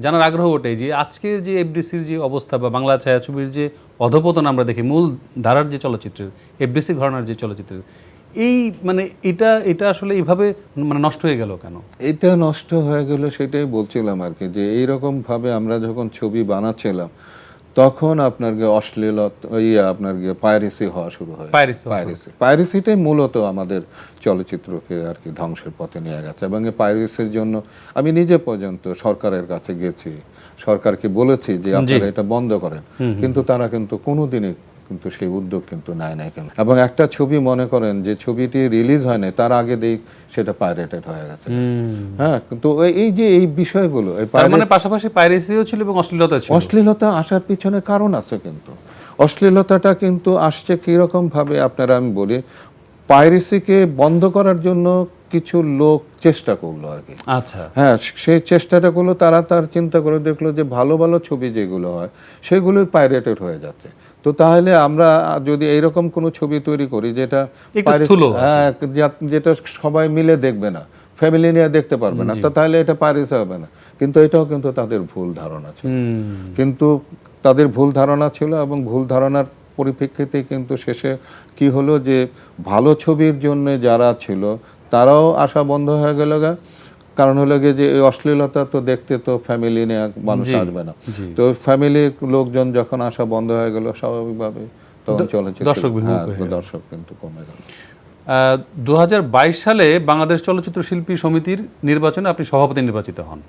জানার আগ্রহ ওটাই যে আজকে যে এফডিসির যে অবস্থা বা বাংলা ছায়াছবির যে অধপতন আমরা দেখি, মূল ধারার যে চলচ্চিত্রের, এফডিসি ঘরানার যে চলচ্চিত্রের, এই মানে এটা আসলে এইভাবে মানে নষ্ট হয়ে গেল কেন? এটা নষ্ট হয়ে গেল সেটাই বলছিলাম আর কি, যে এইরকম ভাবে আমরা যখন ছবি বানাচ্ছিলাম, তখন আপনার গিয়ে অশ্লীলতা আপনার গিয়ে পাইরেসি হওয়া শুরু হয়। Piracy পাইরেসিটাই মূলত আমাদের চলচ্চিত্রকে আর কি ধ্বংসের পথে নিয়ে গেছে। এবং এই পাইরেসির জন্য আমি নিজে পর্যন্ত সরকারের কাছে গেছি, সরকারকে বলেছি যে আপনারা এটা বন্ধ করেন, কিন্তু তারা কিন্তু কোনোদিনই কিন্তু সেই উদ্যোগ কিন্তু নেয় নাই কেন। এবং একটা ছবি মনে করেন যে ছবিটি রিলিজ হয় না, তার আগে দেখ সেটা পাইরেটেড হয়ে গেছে। হ্যাঁ, কিন্তু এই যে এই বিষয়গুলো, এই তার মানে পাশাপাশি পাইরেসিও ছিল এবং অশ্লীলতা ছিল। অশ্লীলতা আসার পিছনে কারণ আছে, কিন্তু অশ্লীলতাটা কিন্তু আসছে কিরকম ভাবে আপনারা, আমি বলি পাইরেসিকে বন্ধ করার জন্য কিছু লোক চেষ্টা করলো আর কি। আচ্ছা, হ্যাঁ, সেই চেষ্টাটা করলো, তারা তার চিন্তা করে দেখলো যে ভালো ভালো ছবি যেগুলো হয় সেগুলো পাইরেটেড হয়ে যাচ্ছে। তো তাহলে আমরা যদি এইরকম কোনো ছবি তৈরি করি যেটা হ্যাঁ, যেটা সবাই মিলে দেখবে না, ফ্যামিলি নিয়ে দেখতে পারবে না, তো তাহলে এটা পাইরেসি হবে না। কিন্তু এটাও কিন্তু তাদের ভুল ধারণা ছিল, কিন্তু তাদের ভুল ধারণা ছিল। এবং ভুল ধারণার পরিপ্রেক্ষিতে কিন্তু শেষে কি হলো যে ভালো ছবির জন্য যারা ছিল তারাও আসা বন্ধ হয়ে গেল। কারণ হলো গিয়ে যে এই অশ্লীলতা তো দেখতে তো ফ্যামিলি নিয়ে মানুষ আসবে না, তো ফ্যামিলির লোকজন যখন আসা বন্ধ হয়ে গেল স্বাভাবিকভাবে তখন চলচ্চিত্র দর্শক কিন্তু কমে গেল। 2022 সালে বাংলাদেশ চলচ্চিত্র শিল্পী সমিতির নির্বাচনে আপনি সভাপতি নির্বাচিত হন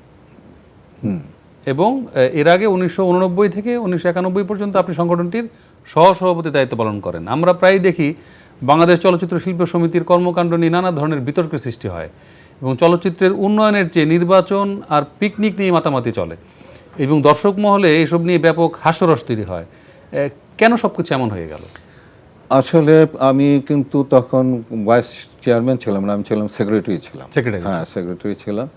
এবং এর আগে 1989 থেকে 1991 পর্যন্ত আপনি সংগঠনটির সহসভাপতি দায়িত্ব পালন করেন। আমরা প্রায় দেখি বাংলাদেশ চলচ্চিত্র শিল্প সমিতির কর্মকাণ্ড নিয়ে নানা ধরনের বিতর্কের সৃষ্টি হয় এবং চলচ্চিত্রের উন্নয়নের চেয়ে নির্বাচন আর পিকনিক নিয়ে মাতামাতি চলে এবং দর্শক মহলে এসব নিয়ে ব্যাপক হাস্যরস তৈরি হয়। কেন সবকিছু এমন হয়ে গেল? আসলে আমি কিন্তু তখন ভাইস চেয়ারম্যান ছিলাম না, আমি ছিলাম সেক্রেটারি ছিলাম। হ্যাঁ, সেক্রেটারি ছিলাম।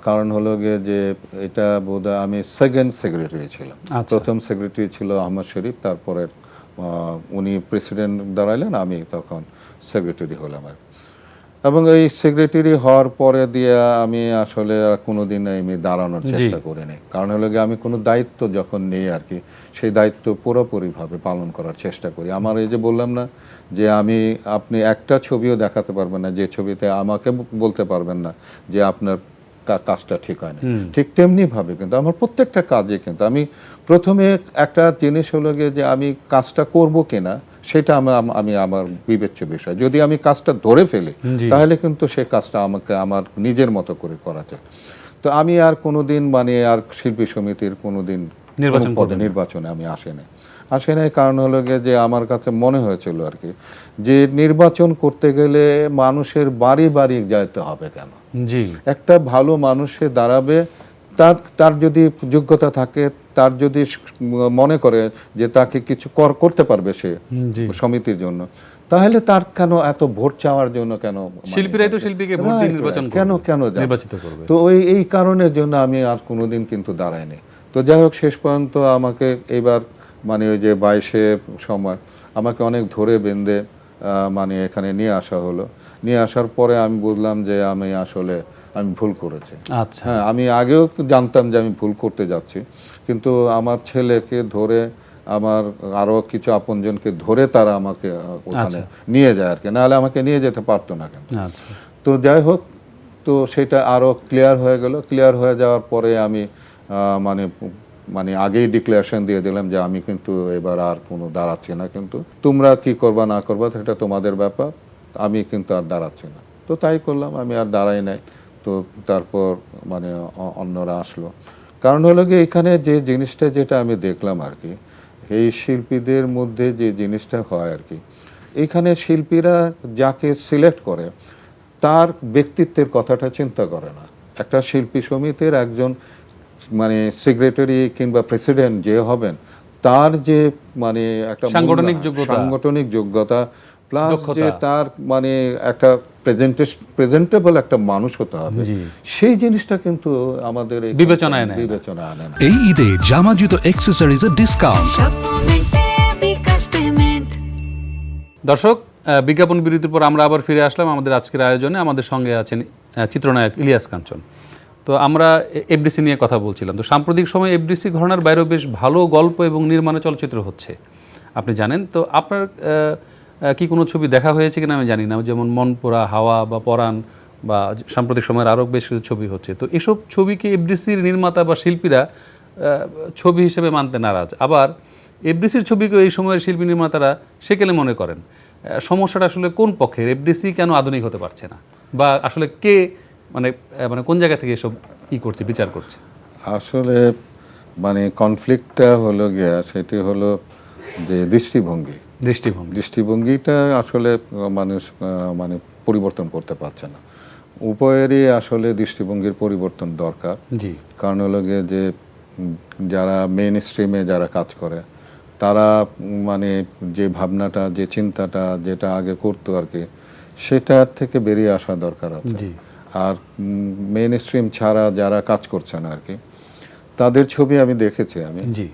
কারণ হলো গিয়ে যে এটা বোধহয় আমি সেকেন্ড সেক্রেটারি ছিলাম। প্রথম সেক্রেটারি ছিল আহমদ শরীফ, তারপরে উনি প্রেসিডেন্ট দাঁড়াইলেন, আমি তখন সেক্রেটারি হলাম আর। এবং এই সেক্রেটারি হওয়ার পরে দিয়ে আমি আসলে কোনোদিন আমি দাঁড়ানোর চেষ্টা করিনি। কারণ হলো গিয়ে আমি কোনো দায়িত্ব যখন নেই আর কি, সেই দায়িত্ব পুরোপুরিভাবে পালন করার চেষ্টা করি। আমার এই যে বললাম না যে আপনি একটা ছবিও দেখাতে পারবেন না যে ছবিতে আমাকে বলতে পারবেন না যে আপনার কাজটা ঠিক হয় না, ঠিক তেমনি ভাবে কিন্তু আমার প্রত্যেকটা কাজে কিন্তু আমি প্রথমে একটা জিনিস হলো গিয়ে যে আমি কাজটা করব কিনা সেটা আমি আমার বিবেচ্য বিষয়। যদি আমি কাজটা ধরে ফেলি তাহলে কিন্তু সেই কাজটা আমাকে আমার নিজের মতো করে করা যায়। তো আমি আর কোনোদিন আর শিল্পী সমিতির কোনোদিন নির্বাচনে আমি আসে নাই। কারণ হলো গিয়ে যে আমার কাছে মনে হয়েছিল আর কি যে নির্বাচন করতে গেলে মানুষের বাড়ি বাড়ি যাইতে হবে কেন? একটা ভালো মানুষে দাঁড়াবে, তার যদি যোগ্যতা থাকে, তার যদি মনে করে যে তাকে কিছু করতে পারবে সে সমিতির জন্য, তাহলে তার কেন এত ভোট চাওয়ার জন্য কেন শিল্পীরাই তো শিল্পীকে ভোট দিয়ে নির্বাচন কেন নির্বাচিত করবে? তো এই কারণের জন্য আমি আর কোনোদিন কিন্তু দাঁড়াইনি। তো যাই হোক, শেষ পর্যন্ত আমাকে এবার ওই যে 22-এ সময় আমাকে অনেক ধরে বেঁধে এখানে নিয়ে আসা হলো। নিয়ে আসার পরে আমি বুঝলাম যে আমি ভুল করেছি। আচ্ছা, হ্যাঁ, আমি আগেও জানতাম যে আমি ভুল করতে যাচ্ছি, কিন্তু আমার ছেলেকে ধরে, আমার আরো কিছু আপনজনকে ধরে তারা আমাকে ওখানে নিয়ে যায় আর কি, নাহলে আমাকে নিয়ে যেতে পারতো না কেন। তো যাই হোক, তো সেটা আরো ক্লিয়ার হয়ে গেল। ক্লিয়ার হয়ে যাওয়ার পরে আমি আগেই ডিক্লারেশন দিয়ে দিলাম যে আমি কিন্তু এবার আর কোনো দাঁড়াচ্ছি না, কিন্তু তোমরা কি করবা না করবা সেটা তোমাদের ব্যাপার, আমি কিন্তু আর দাঁড়াচ্ছি না। তো তাই করলাম, আমি আর দাঁড়াই নাই। তো তারপর অন্যরা আসলো। কারণ হলো গিয়ে এখানে যে জিনিসটা যেটা আমি দেখলাম আর কি, এই শিল্পীদের মধ্যে যে জিনিসটা হয় আর কি, এখানে শিল্পীরা যাকে সিলেক্ট করে তার ব্যক্তিত্বের কথাটা চিন্তা করে না। একটা শিল্পী সমিতির একজন সেক্রেটারি কিংবা প্রেসিডেন্ট যে হবেন, তার যে একটা সাংগঠনিক যোগ্যতা প্লাস যে তার একটা প্রেজেন্টেবল একটা মানুষ হতে হবে, সেই জিনিসটা কিন্তু আমাদের বিবেচনায় আনে না। এই ঈদে জামা জুতো অ্যাকসেসরিজের ডিসকাউন্ট। দর্শক, বিজ্ঞাপন বিরতির পর আমরা আবার ফিরে আসলাম আমাদের আজকের আয়োজনে। আমাদের সঙ্গে আছেন চিত্রনায়ক ইলিয়াস কাঞ্চন। তো আমরা এফডিসি নিয়ে কথা বলছিলাম। তো সাম্প্রতিক সময়ে এফডিসি ঘরানার বাইরেও বেশ ভালো গল্প এবং নির্মাণে চলচ্চিত্র হচ্ছে, আপনি জানেন। তো আপনার কি কোনো ছবি দেখা হয়েছে কিনা আমি জানি না, যেমন মনপুরা, হাওয়া বা পরাণ, বা সাম্প্রতিক সময়ের আরও বেশ কিছু ছবি হচ্ছে। তো এসব ছবিকে এফডিসির নির্মাতা বা শিল্পীরা ছবি হিসেবে মানতে নারাজ, আবার এফডিসির ছবিকে এই সময়ের শিল্পী নির্মাতারা সেকেলে মনে করেন। সমস্যাটা আসলে কোন পক্ষের? এফডিসি কেন আধুনিক হতে পারছে না, বা আসলে কে মানে মানে কোন জায়গা থেকে এসব করছে, বিচার করছে? আসলে মানে কনফ্লিক্টটা হলো গিয়া সেটি হলো যে দৃষ্টিভঙ্গিটা আসলে মানুষ মানে পরিবর্তন করতে পারছে না। উভয়েরই আসলে দৃষ্টিভঙ্গির পরিবর্তন দরকার। জি, কারণ হলো গিয়ে যে যারা মেইন স্ট্রিমে যারা কাজ করে তারা মানে যে ভাবনাটা, যে চিন্তাটা যেটা আগে করতো আর কি, সেটার থেকে বেরিয়ে আসা দরকার আছে। জি, আর মেইন স্ট্রিম ছাড়া যারা কাজ করছে না আর কি, তাদের ছবি আমি দেখেছি জি,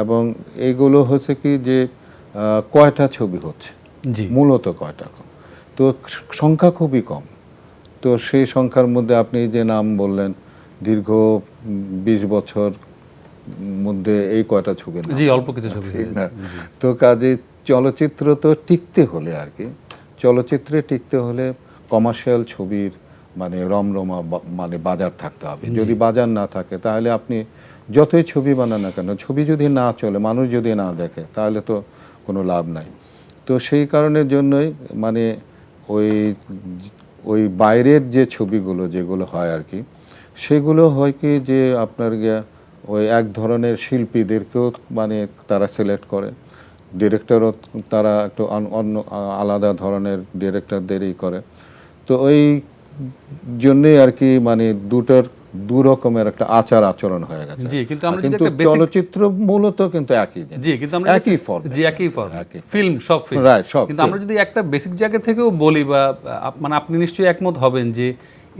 এবং এইগুলো হচ্ছে কি যে কয়টা ছবি হচ্ছে, জি, মূলত কয়টা, তো সংখ্যা খুবই কম। তো সেই সংখ্যার মধ্যে আপনি যে নাম বললেন, দীর্ঘ 20 বছর মধ্যে এই কয়টা ছবি না, জি, অল্প কিছু ছবি ঠিক না? হয়েছে। জি। তো কাজে চলচ্চিত্র তো টিকতে হলে আর কি, চলচ্চিত্রে টিকতে হলে কমার্শিয়াল ছবির মানে রমরমা মানে বাজার থাকতে হবে। যদি বাজার না থাকে তাহলে আপনি যতই ছবি বানান না কেন, ছবি যদি না চলে, মানুষ যদি না দেখে, তাহলে তো কোনো লাভ নাই। তো সেই কারণের জন্যই মানে ওই ওই বাইরের যে ছবিগুলো যেগুলো হয় আর কি, সেগুলো হয় কি যে আপনার গিয়া ওই এক ধরনের শিল্পীদেরকেও মানে তারা সিলেক্ট করে, ডিরেক্টরও তারা একটু অন্য আলাদা ধরনের ডিরেক্টরদেরই করে। তো ওই জন্যই আর কি মানে দু রকমের একটা আচরণ হয়ে গেছে। জি, কিন্তু আমরা যদি কিন্তু একটা basic- চলচ্চিত্র মূলত কিন্তু একই জিনিস, জি, কিন্তু আমরা একই ফর্ম, জি, একই ফিল্ম, সব ফিল্ম। রাইট, সব কিন্তু আমরা যদি একটা বেসিক জায়গা থেকেও বলি, বা মানে আপনি নিশ্চয়ই একমত হবেন যে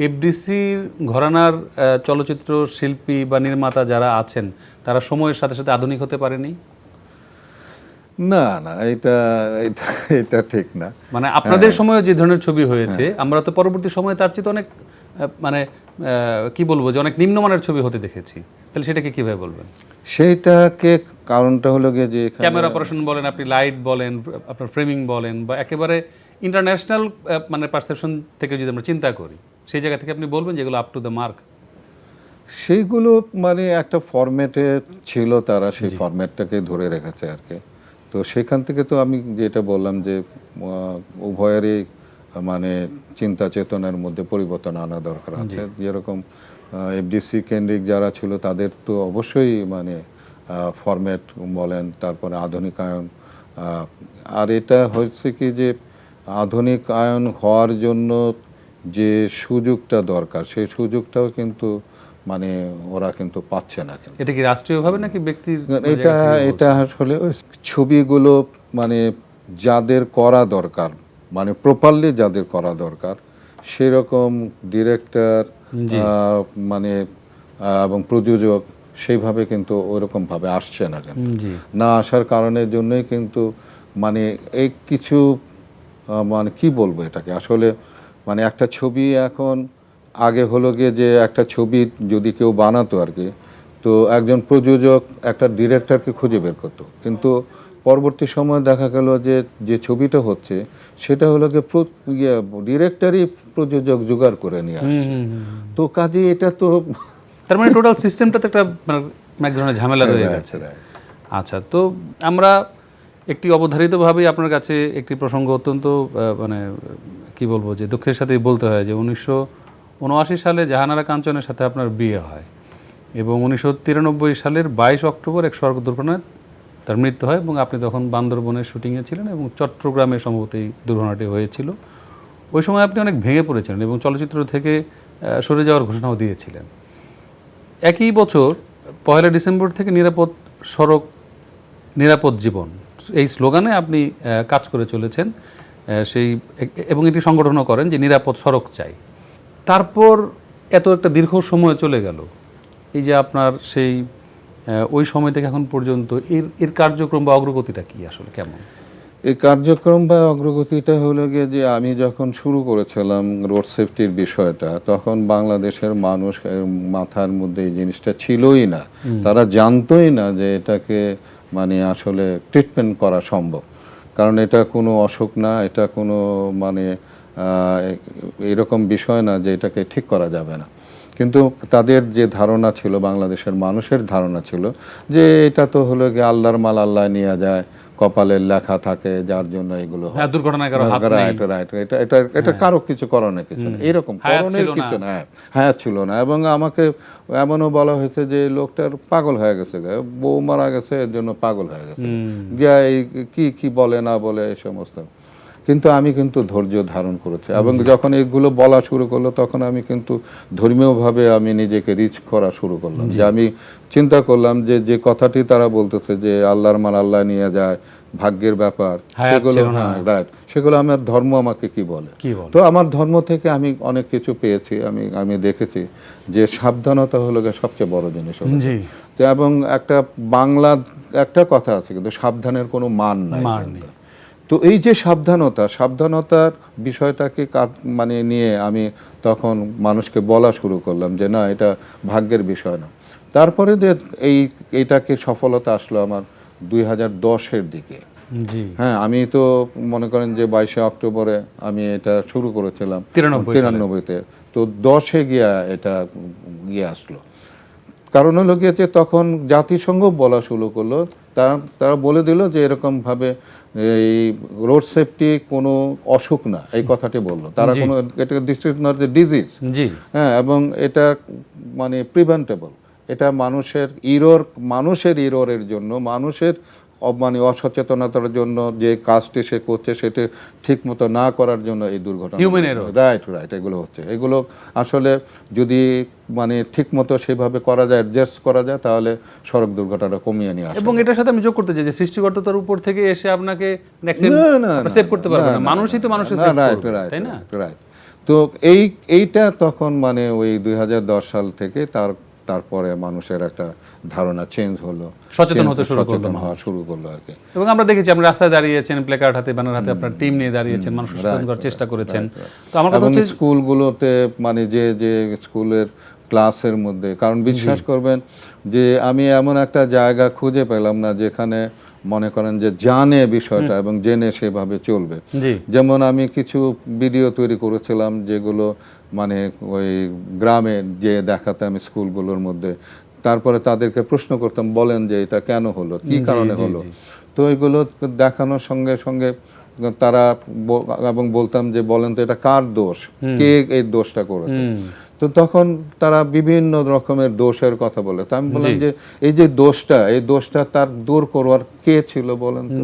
এফডিসির ঘরানার চলচ্চিত্র শিল্পী বা নির্মাতা যারা আছেন, তারা সময়ের সাথে সাথে আধুনিক হতে পারেনি। না না, এটা এটা এটা ঠিক না। মানে আপনাদের সময়ে যে ধরনের ছবি হয়েছে, আমরা তো পরবর্তী সময়ে তার চেয়ে অনেক মানে কি বলবো, যে অনেক নিম্নমানের ছবি হতে দেখেছি। তাহলে সেটাকে কিভাবে বলবেন? সেইটাকে কারণটা হলো গিয়ে যে এখানে ক্যামেরা অপারেশন বলেন, আপনি লাইট বলেন, আপনার ফ্রেমিং বলেন, বা একেবারে ইন্টারন্যাশনাল মানে পারসেপশন থেকে যদি আমরা চিন্তা করি, সেই জায়গা থেকে আপনি বলবেন যেগুলো আপ টু দ্য মার্ক। সেইগুলো মানে একটা ফরম্যাটে ছিল, তারা সেই ফরম্যাটটাকে ধরে রেখেছে আর কি। তো সেখান থেকে তো আমি যেটা বললাম যে উভয়েরই মানে চিন্তা চেতনার মধ্যে পরিবর্তন আনা দরকার আছে। যেরকম এফডিসি কেন্দ্রিক যারা ছিল তাদের তো অবশ্যই মানে ফরম্যাট বলেন, তারপরে আধুনিকায়ন, আর এটা হচ্ছে কি যে আধুনিকায়ন হওয়ার জন্য যে সুযোগটা দরকার, সেই সুযোগটাও কিন্তু মানে ওরা কিন্তু পাচ্ছে না। এটা কি রাষ্ট্রীয়ভাবে নাকি ব্যক্তির? এটা আসলে ওই ছবিগুলো মানে যাদের করা দরকার, মানে প্রপারলি যাদের করা দরকার, সেরকম ডিরেক্টর মানে এবং প্রযোজক সেইভাবে কিন্তু ওইরকম ভাবে আসছে না। না আসার কারণের জন্যই কিন্তু মানে এই কিছু মানে কি বলবো এটাকে, আসলে মানে একটা ছবি এখন, আগে হলো গিয়ে যে একটা ছবি যদি কেউ বানাতো আর কি, তো একজন প্রযোজক একটা ডিরেক্টরকে খুঁজে বের করতো, কিন্তু পরবর্তী সময় দেখা গেল যে যে ছবিটা হচ্ছে সেটা হলো গিয়ে ডিরেক্টরই প্রযোজক জোগাড় করে নিয়ে আসছে। তো কাজে এটা তো তার মানে টোটাল সিস্টেমটাতে একটা মানে এক ধরনের ঝামেলা রয়ে গেছে। আচ্ছা, তো আমরা একটি অবধারিতভাবেই আপনার কাছে একটি প্রসঙ্গ অত্যন্ত মানে কি বলবো, যে দুঃখের সাথেই বলতে হয় যে 1979 সালে জাহানারা কাঞ্চনের সাথে আপনার বিয়ে হয়, এবং 1993 সালের 22 অক্টোবর এক সড়ক দুর্ঘটনায় তার মৃত্যু হয়, এবং আপনি তখন বান্দরবনের শুটিংয়ে ছিলেন, এবং চট্টগ্রামে সম্ভবত এই দুর্ঘটনাটি হয়েছিল। ওই সময় আপনি অনেক ভেঙে পড়েছিলেন এবং চলচ্চিত্র থেকে সরে যাওয়ার ঘোষণাও দিয়েছিলেন। একই বছর 1 ডিসেম্বর থেকে নিরাপদ সড়ক নিরাপদ জীবন এই স্লোগানে আপনি কাজ করে চলেছেন, সেই এবং এটি সংগঠনও করেন যে নিরাপদ সড়ক চাই। তারপর এত একটা দীর্ঘ সময় চলে গেল, এই যে আপনার সেই ওই সময় থেকে এখন পর্যন্ত এর কার্যক্রম বা অগ্রগতিটা কি আসলে কেমন? এই কার্যক্রম বা অগ্রগতিটা হলো গিয়ে যে আমি যখন শুরু করেছিলাম রোড সেফটির বিষয়টা, তখন বাংলাদেশের মানুষ মাথার মধ্যে এই জিনিসটা ছিলই না, তারা জানতোই না যে এটাকে মানে আসলে ট্রিটমেন্ট করা সম্ভব। কারণ এটা কোনো অসুখ না, এটা কোনো মানে এরকম বিষয় না যে এটাকে ঠিক করা যাবে না। কিন্তু তাদের যে ধারণা ছিল, বাংলাদেশের মানুষের ধারণা ছিল যে এটা তো হলো গিয়ে আল্লাহর মাল আল্লাহ নিয়ে যায়, কপালের লেখা থাকে, যার জন্য এগুলো হয়। হ্যাঁ, দুর্ঘটনায় কারো হাত নেই। এটা কারো কিছু করণের কিছু না, এরকম হায়াত করণের ছিল না। কিছু না, হায়াত ছিল না। এবং আমাকে এমনও বলা হয়েছে যে লোকটার পাগল হয়ে গেছে, বউ মারা গেছে এর জন্য পাগল হয়ে গেছে, গিয়া এই কি কি বলে না বলে এই সমস্ত। কিন্তু আমি কিন্তু ধৈর্য ধারণ করেছি, এবং যখন এগুলো বলা শুরু করলো তখন আমি কিন্তু ধর্মীয়ভাবে আমি নিজেকে রিচ করা শুরু করলাম। যে আমি চিন্তা করলাম যে যে কথাটি তারা বলতেছে যে আল্লাহর মাল আল্লাহ নিয়ে যায়, ভাগ্যের ব্যাপার, সেগুলো হ্যাঁ রাইট, সেগুলো আমার ধর্ম আমাকে কি বলে। তো আমার ধর্ম থেকে আমি অনেক কিছু পেয়েছি। আমি দেখেছি যে সাবধানতা হলো গিয়ে সবচেয়ে বড় জিনিস। তো এবং একটা বাংলা একটা কথা আছে কিন্তু, সাবধানের কোনো মান নাই। তো এই যে সাবধানতার বিষয়টাকে মানে নিয়ে আমি তখন মানুষকে বলা শুরু করলাম যে না, এটা ভাগ্যের বিষয় না। তারপরে যে এইটাকে সফলতা আসলো আমার 2010-এর দিকে। হ্যাঁ, আমি তো মনে করেন যে 22শে অক্টোবরে আমি এটা শুরু করেছিলাম 93-তে, তো 10-এ গিয়া এটা গিয়ে আসলো। কারণ হলো গিয়ে যে তখন জাতিসংঘ বলা শুরু করলো, তারা বলে দিল যে এরকমভাবে এই রোড সেফটি কোনো অসুখ না, এই কথাটি বললো তারা। কোনো এটা this is not the disease, হ্যাঁ, এবং এটা মানে প্রিভেন্টেবল। এটা মানুষের ইররের জন্য, মানুষের মানে অসচেতনতার জন্য যে কাজটি সে করছে সেটা ঠিক মতো না করার জন্য এই দুর্ঘটনা। রাইট, এগুলো হচ্ছে। এগুলো আসলে যদি মানে ঠিক মতো সেভাবে করা যায়, অ্যাডজাস্ট করা যায়, তাহলে সড়ক দুর্ঘটনা কমিয়ে নিয়ে আসে। এবং এটার সাথে আমি যোগ করতে চাই যে সৃষ্টিকর্তার উপর থেকে এসে আপনাকে সেভ করতে পারবে না, মানুষই তো মানুষের সেভ করবে, তাই না? রাইট। তো এইটা তখন মানে ওই 2010 সাল থেকে তারপরে মানুষের একটা ধারণা চেঞ্জ হলো, সচেতন হওয়া শুরু করলো আর কি। এবং আমরা দেখেছি আপনি রাস্তায় দাঁড়িয়েছেন, প্ল্যাকার্ড হাতে, ব্যানার হাতে, আপনার টিম নিয়ে দাঁড়িয়েছেন, মানুষ সচেতন করার চেষ্টা করেছেন। তো আমার কথা হচ্ছে স্কুলগুলোতে মানে যে স্কুলের ক্লাসের মধ্যে, কারণ বিশ্বাস করবেন যে আমি এমন একটা জায়গা খুঁজে পেলাম না যেখানে মনে করেন যে জানে বিষয়টা এবং জেনে সেভাবে চলবে। যেমন আমি কিছু ভিডিও তৈরি করেছিলাম যেগুলো মানে ওই গ্রামে যে দেখাতাম স্কুলগুলোর মধ্যে, তারপরে তাদেরকে প্রশ্ন করতাম, বলেন যে এটা কেন হলো, কি কারণে হলো। তো এগুলো দেখানোর সঙ্গে সঙ্গে তারা এবং বলতাম যে বলেন তো এটা কার দোষ, কে এই দোষটা করেছে। তো তখন তারা বিভিন্ন রকমের দোষের কথা বলে। তো আমি বললাম যে এই যে এই দোষটা তার দূর করবার কে ছিল বলেন তো?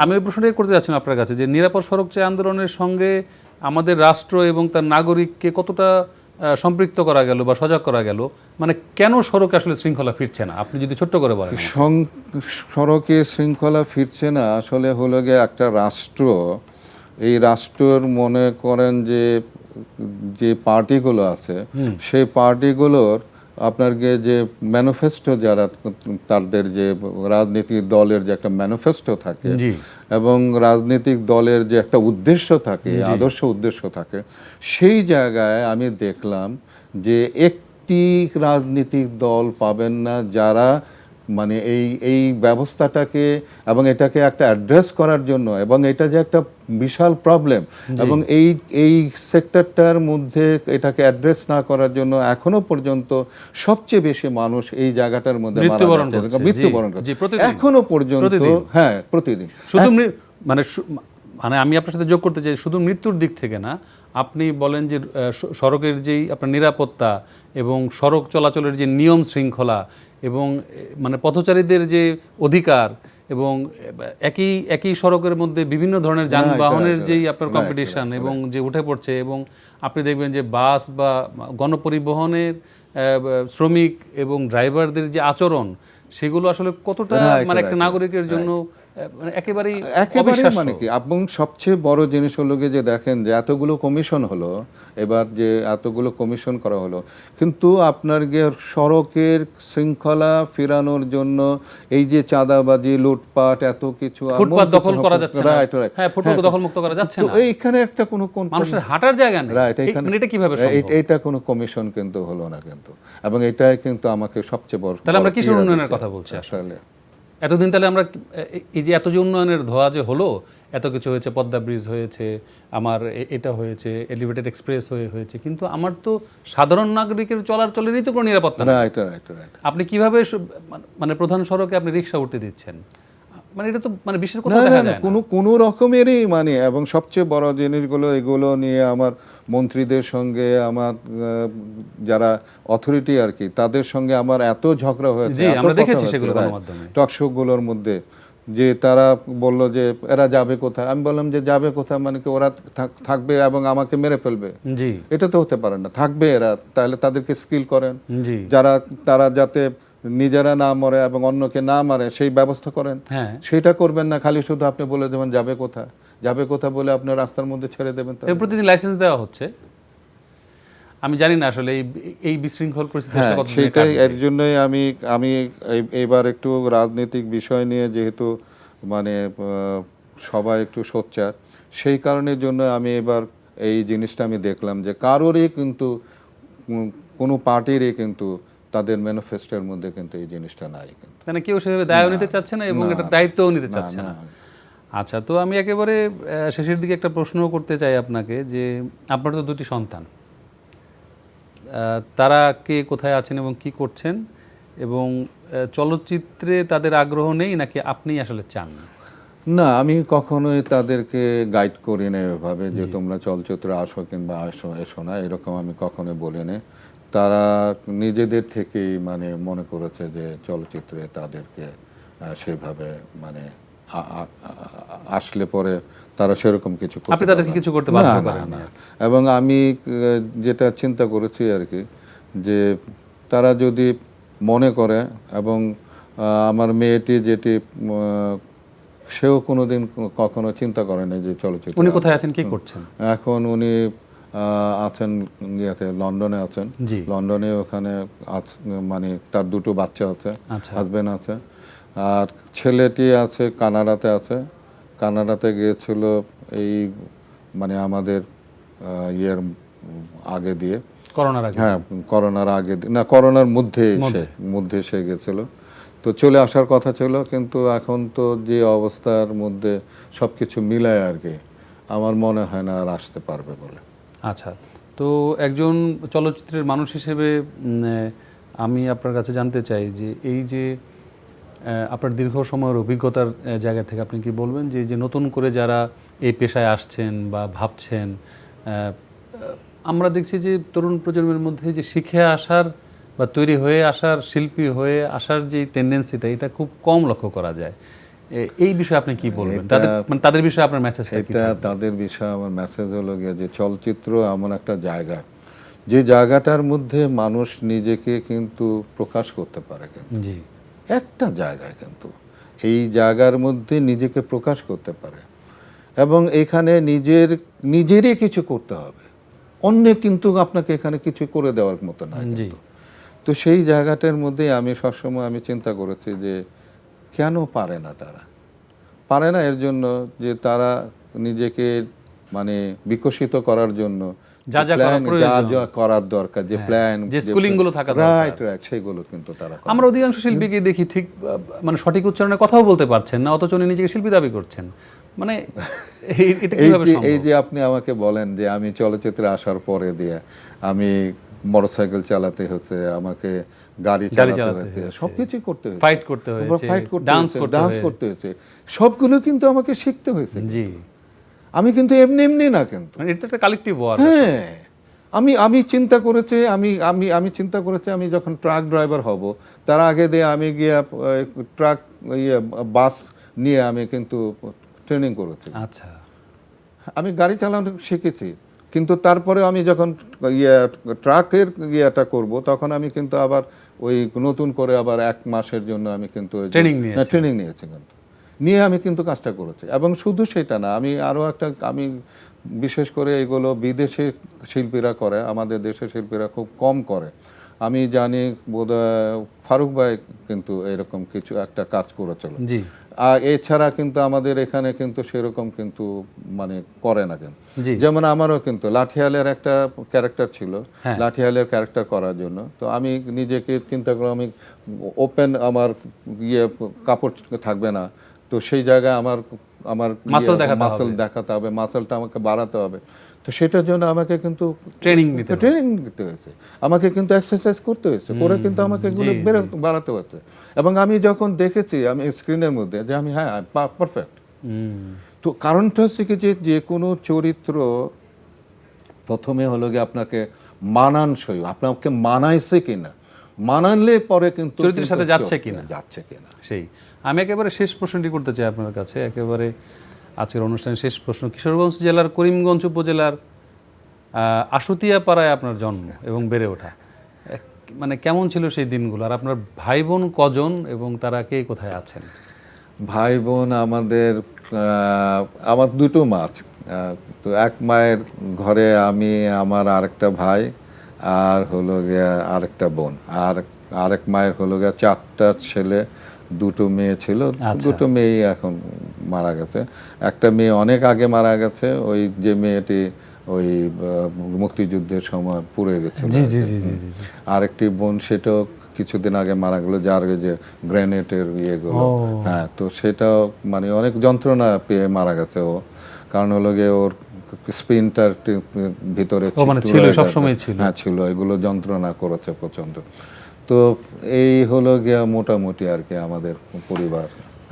আমি ওই প্রশ্নটাই করতে যাচ্ছিলাম আপনার কাছে যে নিরাপদ সড়ক চাই আন্দোলনের সঙ্গে আমাদের রাষ্ট্র এবং তার নাগরিককে কতটা সম্পৃক্ত করা গেল বা সজাগ করা গেল, মানে কেন সড়কে আসলে শৃঙ্খলা ফিরছে না, আপনি যদি ছোট্ট করে বলেন। সড়কে শৃঙ্খলা ফিরছে না আসলে হলো গিয়ে একটা রাষ্ট্র, এই রাষ্ট্রের মনে করেন যে পার্টিগুলো আছে, সেই পার্টিগুলোর আপনার যে ম্যানিফেস্টো, যারা তাদের যে রাজনৈতিক দলের যে একটা ম্যানিফেস্টো থাকে এবং রাজনৈতিক দলের যে একটা উদ্দেশ্য থাকে, আদর্শ উদ্দেশ্য থাকে, সেই জায়গায় আমি দেখলাম যে একটি রাজনৈতিক দল পাবেন না যারা মানে এই ব্যবস্থাটাকে এবং এটাকে একটা অ্যাড্রেস করার জন্য, এবং এটা যে একটা বিশাল প্রবলেম, এবং এই সেক্টরটার মধ্যে এটাকে অ্যাড্রেস না করার জন্য এখনো পর্যন্ত সবচেয়ে বেশি মানুষ এই জায়গাটার মধ্যে মৃত্যুবরণ করছে এখনো পর্যন্ত। হ্যাঁ, প্রতিদিন। শুধু মানে আমি আপনার সাথে যোগ করতে চাই, শুধু মৃত্যুর দিক থেকে না, আপনি বলেন যে সড়কের যেই আপনার নিরাপত্তা এবং সড়ক চলাচলের যে নিয়ম শৃঙ্খলা এবং মানে পথচারীদের যে অধিকার, এবং একই সড়কের মধ্যে বিভিন্ন ধরনের যানবাহনের যেই আপনার কম্পিটিশন এবং যে উঠে পড়ছে, এবং আপনি দেখবেন যে বাস বা গণপরিবহনের শ্রমিক এবং ড্রাইভারদের যে আচরণ, সেগুলো আসলে কতটা মানে একটা নাগরিকের জন্য একেবারে মানে কি। এবং সবচেয়ে বড় জিনিস হলো যে দেখেন যে এতগুলো কমিশন হলো, এবার যে এতগুলো কমিশন করা হলো, কিন্তু আপনার সড়কের শৃঙ্খলা ফেরানোর জন্য এই যে চাঁদাবাজি, লুটপাট, এত কিছু, ফুটপাত দখল করা যাচ্ছে না, হ্যাঁ, ফুটপাত দখল মুক্ত করা যাচ্ছে না, এইখানে একটা কোনো মানুষের হাঁটার জায়গা নেই, রাইট, এটা কিভাবে সম্ভব? এটা কোনো কমিশন কিন্তু হলো না কিন্তু, এবং এটাই কিন্তু আমাকে সবচেয়ে বড়। তাহলে আমরা কিশোর উন্নয়নের কথা বলছি আসলে। এতদিন তাহলে আমরা এই যে এত যে উন্নয়নের ধোয়া যে হলো, এত কিছু হয়েছে, পদ্মা ব্রিজ হয়েছে, আমার এটা হয়েছে, এলিভেটেড এক্সপ্রেস হয়েছে, কিন্তু আমার তো সাধারণ নাগরিকের চলাচলেরই তো কোনো নিরাপত্তা নেই। Right right right. আপনি কিভাবে মানে প্রধান সড়কে আপনি রিক্সা উঠতে দিচ্ছেন? মানে এটা তো মানে বিশ্বের না কোথাও না দেখা না, যায় না। কোনো রকমেরই মানে, এবং সবচেয়ে বড় জিনিসগুলো এগুলো নিয়ে আমার মন্ত্রীদের সঙ্গে, আমার যারা অথরিটি আর কি, তাদের সঙ্গে আমার এত ঝগড়া হয়েছে, জি, এত আমরা কথা দেখেছি হয়েছে, সেগুলো right, গণমাধ্যমে। টক শো গুলোর মধ্যে, যে তারা বলল যে এরা যাবে কোথায়। আমি বললাম যে যাবে কোথায় মানে কি, ওরা থাকবে এবং আমাকে মেরে ফেলবে? জি এটা তো হতে পারে না। থাকবে এরা, তাহলে তাদেরকে স্কিল করেন, জি তারা যাতে নিজেরা না মরে এবং অন্যকে না মারে সেই ব্যবস্থা করেন। হ্যাঁ, সেটা করবেন না, খালি শুধু আপনি বলে দেবেন যাবে কোথায়, যাবে কোথায় বলে আপনি রাস্তার মধ্যে ছেড়ে দেবেন। এর প্রতিদিন লাইসেন্স দেওয়া হচ্ছে। আমি জানি না আসলে এই বিশৃঙ্খল পরিস্থিতি হ্যাঁ, আসলে কতদিনে সেটাই। কাটবে। এর জন্যই আমি এইবার একটু রাজনৈতিক বিষয় নিয়ে, যেহেতু মানে সবাই একটু সোচ্চার, সেই কারণের জন্য আমি এবার এই জিনিসটা আমি দেখলাম যে কারোরই কিন্তু কোনো পার্টিরই কিন্তু তাদের ম্যানিফেস্টোর মধ্যে কিন্তু এই জিনিসটা নাই কিন্তু। মানে কেউ সেভাবে দায়ও নিতে চাচ্ছে না এবং এটা দায়িত্বও নিতে চাচ্ছে না। আচ্ছা, তো আমি একেবারে শেষের দিকে একটা প্রশ্ন করতে চাই আপনাকে, যে আপনার তো দুটি সন্তান, তারা কে কোথায় আছেন এবং কি করছেন, এবং চলচ্চিত্রে তাদের আগ্রহ নেই নাকি আপনি আসলে চান না? না, আমি কখনোই তাদেরকে গাইড করি না এভাবে যে তোমরা চলচ্চিত্রে আসো কিংবা এসো না, এরকম আমি কখনোই বলি না। তারা নিজেদের থেকেই মানে মনে করেছে যে চলচ্চিত্রে তাদেরকে সেভাবে মানে আসলে পরে তারা সেরকম কিছু করতে আপনি তাদেরকে পারবে না। কিছু করতে বাধ্য না, করেন না, না? না। এবং আমি যেটা চিন্তা করেছি আর কি, যে তারা যদি মনে করে, এবং আমার মেয়েটি যেটি সেও কোনোদিন কখনো চিন্তা করে না যে চলচ্চিত্র। উনি কোথায় আছেন, কি করছেন? এখন উনি আছেন ইয়েতে, লন্ডনে আছেন। জি। লন্ডনে ওখানে মানে তার দুটো বাচ্চা আছে, আচ্ছা। হাজবেন্ড আছে, আর ছেলেটি আছে কানাডাতে আছে। কানাডাতে গিয়েছিল এই মানে আমাদের ইয়ের আগে দিয়ে, করোনার আগে? হ্যাঁ, করোনার আগে না, করোনার মধ্যে সে গেছিল। তো চলে আসার কথা ছিল, কিন্তু এখন তো যে অবস্থার মধ্যে সবকিছু মিলায় আর কি, আমার মনে হয় না আর আসতে পারবে বলে। আচ্ছা, তো একজন চলচ্চিত্রের মানুষ হিসেবে আমি আপনার কাছে জানতে চাই যে এই যে আপনার দীর্ঘ সময়ের অভিজ্ঞতার জায়গা থেকে আপনি কি বলবেন যে নতুন করে যারা এই পেশায় আসছেন বা ভাবছেন, আমরা দেখছি যে তরুণ প্রজন্মের মধ্যে যে শিখে আসার বা তৈরি হয়ে আসার, শিল্পী হয়ে আসার যে টেন্ডেন্সিটা, এটা খুব কম লক্ষ্য করা যায়। এই বিষয়ে আপনি কি বলবেন? তাদের বিষয়ে আপনার মেসেজটা কি? এটা তাদের বিষয়ে আমার মেসেজ হলো গিয়ে যে চলচ্চিত্র এমন একটা জায়গা, যে জায়গাটার মধ্যে মানুষ নিজেকে কিন্তু প্রকাশ করতে পারে। কিন্তু জি, একটা জায়গায় কিন্তু এই জায়গার মধ্যে নিজেকে প্রকাশ করতে পারে, এবং এখানে নিজেরই কিছু করতে হবে, অন্য কিন্তু আপনাকে এখানে কিছু করে দেওয়ার মতো না। তো সেই জায়গাটার মধ্যে আমি সবসময় আমি চিন্তা করেছি যে কেন পারে না তারা, পারে না এর জন্য যে তারা নিজেকে মানে বিকশিত করার জন্য যা যা করার দরকার, যে প্ল্যান, যে স্কুলিং গুলো থাকা দরকার, রাইট, সেগুলো কিন্তু তারা করে। আমরা অধিকাংশ শিল্পীকে দেখি ঠিক মানে সঠিক উচ্চারণে কথাও বলতে পারছেন না, অথচ উনি নিজেকে শিল্পী দাবি করছেন। মানে এটা কিভাবে সম্ভব? এই যে আপনি আমাকে বলেন যে আমি চলচ্চিত্রে আসার পরে দিয়ে আমি মোটরসাইকেল চালাতে হচ্ছে, আমাকে গাড়ি চালাতে হচ্ছে, সবকিছু করতে হয়েছে, ফাইট করতে হয়েছে, ডান্স করতে হয়েছে, সবগুলো কিন্তু আমাকে শিখতে হয়েছে। জি, আমি কিন্তু এমনি না, কিন্তু মানে এটা একটা কালেক্টিভ ওয়ার্ক। হ্যাঁ, আমি চিন্তা করেছি, আমি চিন্তা করেছি আমি যখন ট্রাক ড্রাইভার হব, তার আগে দিয়ে আমি গিয়ে ট্রাক বাস নিয়ে আমি কিন্তু ট্রেনিং করেছি। আচ্ছা, আমি গাড়ি চালানো শিখেছি, কিন্তু তারপরে আমি যখন ট্রাকের ইয়েটা করব, তখন আমি কিন্তু আবার ওই নতুন করে আবার 1 মাসের জন্য আমি কিন্তু ট্রেনিং নিয়েছি, কিন্তু নিয়ে আমি কিন্তু কাজটা করেছি। এবং শুধু সেটা না, আমি আরও আমি বিশেষ করে এগুলো বিদেশে শিল্পীরা করে, আমাদের দেশের শিল্পীরা খুব কম করে, আমি জানি বোধহয় ফারুক ভাই কিন্তু এরকম কিছু একটা কাজ করেছিল। জি আর এছাড়া কিন্তু আমাদের এখানে কিন্তু সেরকম কিন্তু মানে করে না কেন। জি যেমন আমারও কিন্তু লাঠিয়ালের একটা ক্যারেক্টার ছিল, হ্যাঁ। লাঠিয়ালের ক্যারেক্টার করার জন্য তো আমি নিজেকে চিন্তা করলাম আমি ওপেন আমার কাপড় থাকবে না, তো সেই জায়গায় আমার Muscle দেখাতে মাসল হবে। দেখাতে হবে, মাসলটা আমাকে বাড়াতে হবে। তো সেটার জন্য আমাকে কিন্তু ট্রেনিং নিতে হবে। ট্রেনিং দিতে হয়েছে, আমাকে কিন্তু এক্সারসাইজ করতে হয়েছে, করে কিন্তু আমাকে এগুলো বাড়াতে হয়েছে। এবং আমি যখন দেখেছি আমি স্ক্রিনের মধ্যে যে আমি হ্যাঁ পারফেক্ট। তো কারণটা হচ্ছে কি যে কোনো চরিত্র প্রথমে হলো গিয়ে আপনাকে মানানসই, আপনাকে মানাইছে কিনা, মানানলে পরে কিন্তু চরিত্রের সাথে যাচ্ছে কিনা। যাচ্ছে কিনা। সেই আমি একেবারে শেষ প্রশ্নটি করতে চাই আপনার কাছে, একেবারে আজকের অনুষ্ঠানের শেষ প্রশ্ন। কিশোরগঞ্জ জেলার করিমগঞ্জ উপজেলার আশুতিয়াপাড়ায় আপনার জন্ম এবং বেড়ে ওঠা, মানে কেমন ছিল সেই দিনগুলো? আর আপনার ভাই বোন কজন এবং তারা কে কোথায় আছেন? ভাই বোন আমাদের আমার দুটো মা আছে। তো এক মায়ের ঘরে আমি, আমার আরেকটা ভাই আর হলো গিয়া আরেকটা বোন, আর আরেক মায়ের হলো গিয়া 4টা ছেলে, 2টো মেয়ে ছিল। 2টো মেয়ে এখন মারা গেছে। একটা মেয়ে অনেক আগে মারা গেছে, ওই যে মেয়েটি ওই মুক্তিযুদ্ধের সময় পুড়ে গেছে। জি জি জি জি জি। আরেকটি বোন সেটাও কিছুদিন আগে মারা গেল, যার ওই যে গ্রেনেডের ইয়েগুলো, হ্যাঁ, তো সেটাও মানে অনেক যন্ত্রণা পেয়ে মারা গেছে ও। কারণ হলো গিয়ে ওর স্পিনটার ভিতরে ছিল, সবসময় ছিল। হ্যাঁ ছিল, এগুলো যন্ত্রণা করেছে প্রচন্ড। তো এই হলো গিয়া মোটামুটি আর কি আমাদের পরিবার।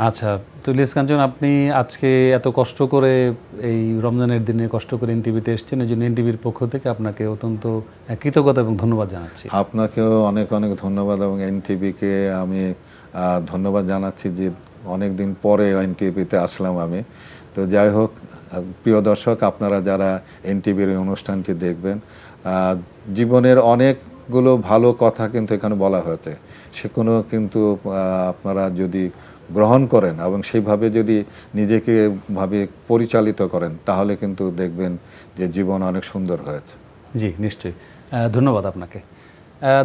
আচ্ছা, তো ইলিয়াস কাঞ্চন, আপনি আজকে এত কষ্ট করে এই রমজানের দিনে কষ্ট করে এনটিভিতে এসেছেন, এই জন্য এনটিভির পক্ষ থেকে আপনাকে অত্যন্ত কৃতজ্ঞতা এবং ধন্যবাদ জানাচ্ছি। আপনাকেও অনেক অনেক ধন্যবাদ এবং এনটিভিকে আমি ধন্যবাদ জানাচ্ছি যে অনেক দিন পরে এনটিভিতে আসলাম আমি। তো যাই হোক, প্রিয় দর্শক, আপনারা যারা এনটিভির এই অনুষ্ঠানটি দেখবেন, জীবনের অনেকগুলো ভালো কথা কিন্তু এখানে বলা হয়েছে, সেগুলো কিন্তু আপনারা যদি গ্রহণ করেন এবং সেইভাবে যদি নিজেকে ভাবে পরিচালিত করেন, তাহলে কিন্তু দেখবেন যে জীবন অনেক সুন্দর হয়েছে। জি নিশ্চয়ই, ধন্যবাদ আপনাকে।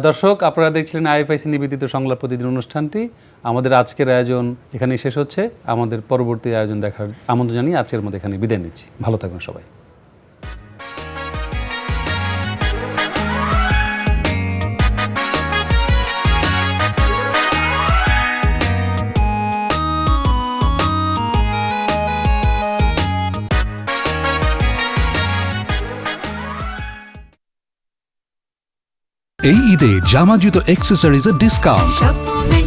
দর্শক, আপনারা দেখছিলেন আইএফআইসি নিবেদিত সংলাপ প্রতিদিন অনুষ্ঠানটি। আমাদের আজকের আয়োজন এখানেই শেষ হচ্ছে। আমাদের পরবর্তী আয়োজন দেখার আমন্ত্রণ জানিয়ে আজকের মধ্যে এখানে বিদায় নিচ্ছি। ভালো থাকবেন সবাই। এই ঈদে জামা জুতো অ্যাক্সেসরিজের ডিসকাউন্ট। স্বপ্নে